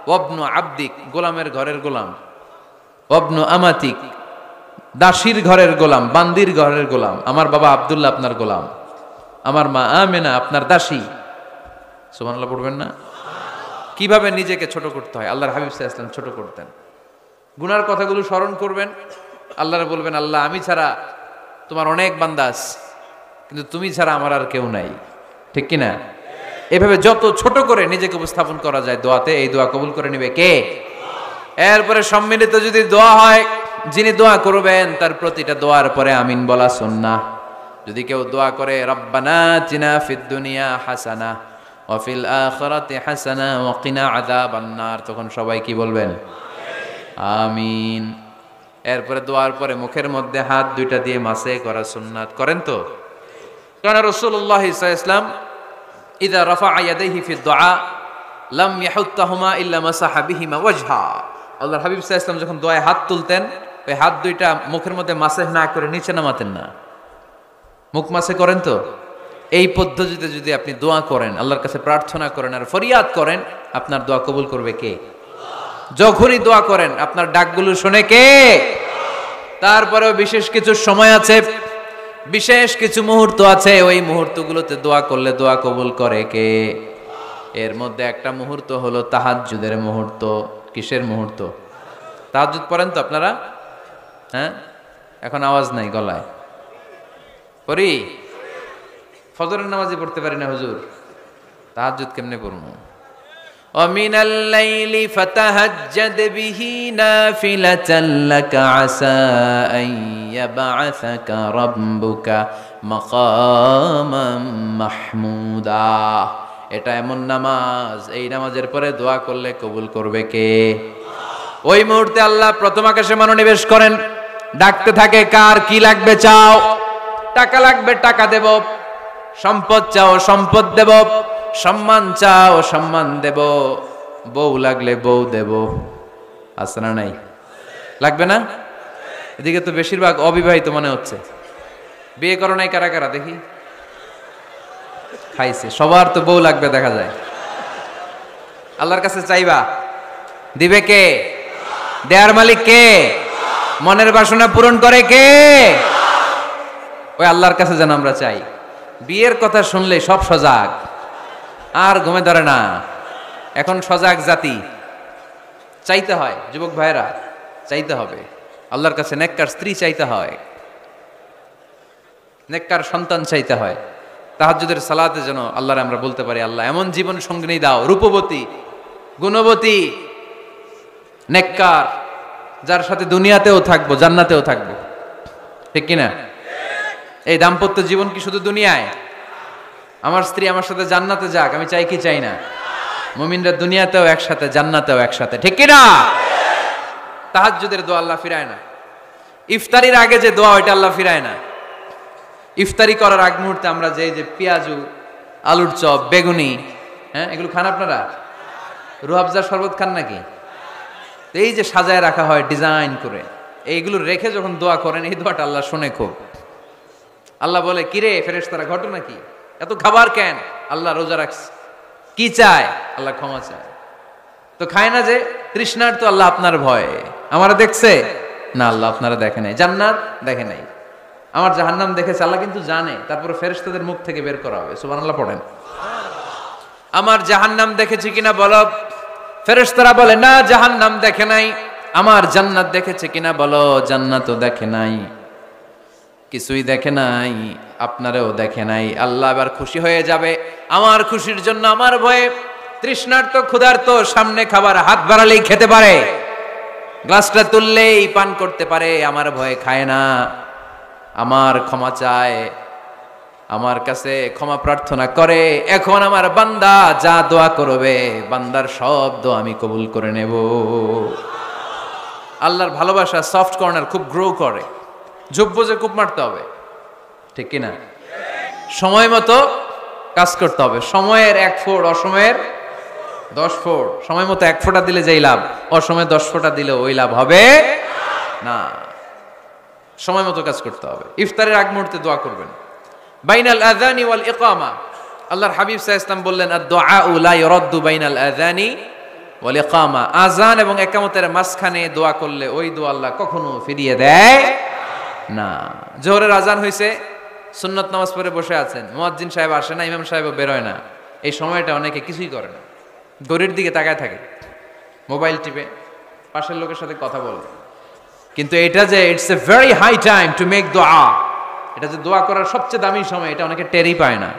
ওয়াবনু আবদিক, গোলামের ঘরের গোলাম। ওয়াবনু আমাতিক, দাসীর ঘরের গোলাম, বান্দির ঘরের গোলাম। আমার বাবা আব্দুল্লাহ আপনার গোলাম, আমার মা আমেনা আপনার দাসী। সুবহানাল্লাহ পড়বেন না? কিভাবে নিজেকে ছোট করতে হয় আল্লাহর হাবিব সাল্লাল্লাহু আলাইহি ওয়াসাল্লাম ছোট করতেন। গুনার কথাগুলো স্মরণ করবেন, আল্লাহরে বলবেন আল্লাহ আমি ছাড়া তোমার অনেক বান্দা আছে, কিন্তু তুমি ছাড়া আমার আর কেউ নাই। ঠিক কি না? এভাবে যত ছোট করে নিজেকে উপস্থাপন করা যায় দোয়াতে, এই দোয়া কবুল করে নেবে কে? এরপরে সম্মিলিত যদি দোয়া হয়, যিনি দোয়া করবেন তার প্রতিটা দোয়ার পরে আমিন বলা সুন্নাহ। যদি কেউ দোয়া করে রব্বানা আতিনা ফিদ দুনিয়া হাসানা ওয়া ফিল আখিরাতি হাসানা ওয়া কিনা আযাবান নার, তখন সবাই কি বলবেন? আমিন। এরপরে দোয়ার পরে মুখের মধ্যে হাত দুইটা দিয়ে মাসে করা সুন্নাত। করেন তো? কারণ রাসূলুল্লাহ সাল্লাল্লাহু আলাইহি ওয়াসাল্লাম ইযা রাফা'a ইয়াদাইহি ফি দুআ লাম ইয়াহুত্তাহুমা ইল্লা মাসাহা বিহিমা ওয়াজহা। আল্লাহর হাবিব সাল্লাল্লাহু আলাইহি ওয়াসাল্লাম যখন দোয়ায় হাত তুলতেন, ওই হাত দুইটা মুখের মধ্যে মাসে না করে নিচে নামাতেন না, মুখ মাসে করেন তো? এই পদ্ধতিতে যদি আপনি দোয়া করেন, আল্লাহর কাছে প্রার্থনা করেন আর ফরিয়াদ করেন, আপনার দোয়া কবুল করবে কে? যখনই দোয়া করেন আপনার ডাকগুলো শুনে কে? তারপরেও বিশেষ কিছু সময় আছে, বিশেষ কিছু মুহূর্ত আছে, ওই মুহূর্তগুলোতে দোয়া করলে দোয়া কবুল করে কে? এর মধ্যে একটা মুহূর্ত হলো তাহাজ্জুদের মুহূর্ত। কিসের মুহূর্ত? তাহাজ্জুদ পড়েন তো আপনারা? হ্যাঁ, এখন আওয়াজ নাই গলায়। পড়ি? ফজরের নামাজই পড়তে পারি না হুজুর, তাহাজ্জুদ কেমনে পড়বো? ومن الليل فتهجد به نافلة لك عسى أن يبعثك ربك مقاما محمودا। এটা এমন নামাজ, এই নামাজের পরে দোয়া করলে কবুল করবে কে? ওই মুহূর্তে আল্লাহ প্রথম আকাশে মনোনিবেশ করেন, ডাকতে থাকে কার কি লাগবে চাও, টাকা লাগবে টাকা দেব, সম্পদ চাও সম্পদ দেব, সম্মান চাও সম্মান দেব, বউ লাগলে বউ দেব। আছে না নাই? লাগবে না? এদিকে তো বেশিরভাগ অবিবাহিত মনে হচ্ছে। বিয়ে করো নাই কারা কারা দেখি? খাইছে। সবার তো বউ লাগবে দেখা যায়। আল্লাহর কাছে চাইবা, দিবে কে? দেয়ার মালিক কে? মনের বাসনা পূরণ করে কে? ওই আল্লাহর কাছে যেন আমরা চাই। বিয়ের কথা শুনলে সব সজাগ, আর ঘুমে ধরে না। এখন সজাগ জাতি, চাইতে হয়। যুবক ভাইরা চাইতে হবে আল্লাহর কাছে, নেককার স্ত্রী চাইতে হয়, নেককার সন্তান চাইতে হয়। তাহাজ্জুদের সালাতে যেন আল্লাহর আমরা বলতে পারি, আল্লাহ এমন জীবন সঙ্গিনী দাও, রূপবতী, গুণবতী, নেককার, যার সাথে দুনিয়াতেও থাকবো, জান্নাতেও থাকবো। ঠিক কিনা? এই দাম্পত্য জীবন কি শুধু দুনিয়ায়? আমার স্ত্রী আমার সাথে জান্নাতে যাক, আমি চাই কি চাই না? মুমিনরা দুনিয়াতেও একসাথে, জান্নাতেও একসাথে। ঠিক কিনা? তাহাজ্জুদের দোয়া আল্লাহ ফিরায় না। ইফতারির আগে যে দোয়া, ওইটা আল্লাহ ফিরায় না। ইফতারি করার আগ মুহূর্তে আমরা যে পেঁয়াজু, আলুর চপ, বেগুনি, হ্যাঁ, এগুলো খান আপনারা? রুহাবজার শরবত খান নাকি? এই যে সাজায় রাখা হয় ডিজাইন করে, এইগুলো রেখে যখন দোয়া করেন, এই দোয়াটা আল্লাহ শুনে খুব। আল্লাহ বলে, কিরে ফেরেশতারা, ঘটনা কি? এত খাবার কেন? আল্লাহ রোজা রাখছে। কি চায়? আল্লাহ ক্ষমা চায়। তো খায় না যে তৃষ্ণার, তো আল্লাহ আপনার ভয়ে। আমারা দেখছে না? আল্লাহ আপনারা দেখে নাই। জান্নাত দেখে নাই, আমার জাহান্নাম দেখেছে আল্লাহ কিন্তু জানে। তারপরে ফেরেশতাদের মুখ থেকে বের করা হবে। সুবহানাল্লাহ পড়েন। আমার জাহান্নাম দেখেছি কিনা বলো। ফেরেশতারা বলে, না জাহান্নাম দেখে নাই। আমার জান্নাত দেখেছে কিনা বলো। জান্নাতও দেখে নাই, কিছুই দেখে নাই, আপনারেও দেখে নাই। আল্লাহ এবার খুশি হয়ে যাবে। আমার খুশির জন্য, আমার ভয়ে তৃষ্ণার্ত ক্ষুধার্ত সামনে খাবার হাত বাড়ালেই খেতে পারে, গ্লাসটা তুললেই পান করতে পারে, আমার ভয়ে খায় না। আমার ক্ষমা চায়, আমার কাছে ক্ষমা প্রার্থনা করে। এখন আমার বান্দা যা দোয়া করবে, বান্দার সব দোয়া আমি কবুল করে নেব। আল্লাহর ভালোবাসা সফট কর্নার খুব গ্রো করে। যোগ্য যে কূপ মারতে হবে। ঠিক কিনা? সময় মতো কাজ করতে হবে। সময়ের 1 ফোঁট, অসময়ের 10 ফোঁট। সময় মতো 1 ফোঁটা দিলে যেই লাভ, অসময়ে 10 ফোঁটা দিলে ওই লাভ হবে না। সময় মতো কাজ করতে হবে। ইফতারের আগ মুহূর্তে দোয়া করবেন। বাইনাল আযানি ওয়াল ইকামা, আল্লাহর হাবিব সাল্লাল্লাহু আলাইহি ওয়াসাল্লাম বললেন, আদ-দুআউ লা ইউরাদ্দু বাইনাল আযানি ওয়াল ইকামা। আযান এবং ইকামতের মাঝখানে দোয়া করলে ওই দোয়া আল্লাহ কখনো ফিরিয়ে দেয় না। জোহরের আজান হয়েছে, সুন্নত নামাজ পড়ে বসে আছেন, মুয়াজ্জিন সাহেব আসে না, ইমাম সাহেবও বেরোয় না। এই সময়টা অনেকে কিছুই করে না, ঘড়ির দিকে তাকায় থাকে, মোবাইল টিপে, পাশের লোকের সাথে কথা বলে। কিন্তু এটা যে it's a very high time to make দোয়া, এটা যে দোয়া করার সবচেয়ে দামি সময়, এটা অনেকে টেরই পায় না।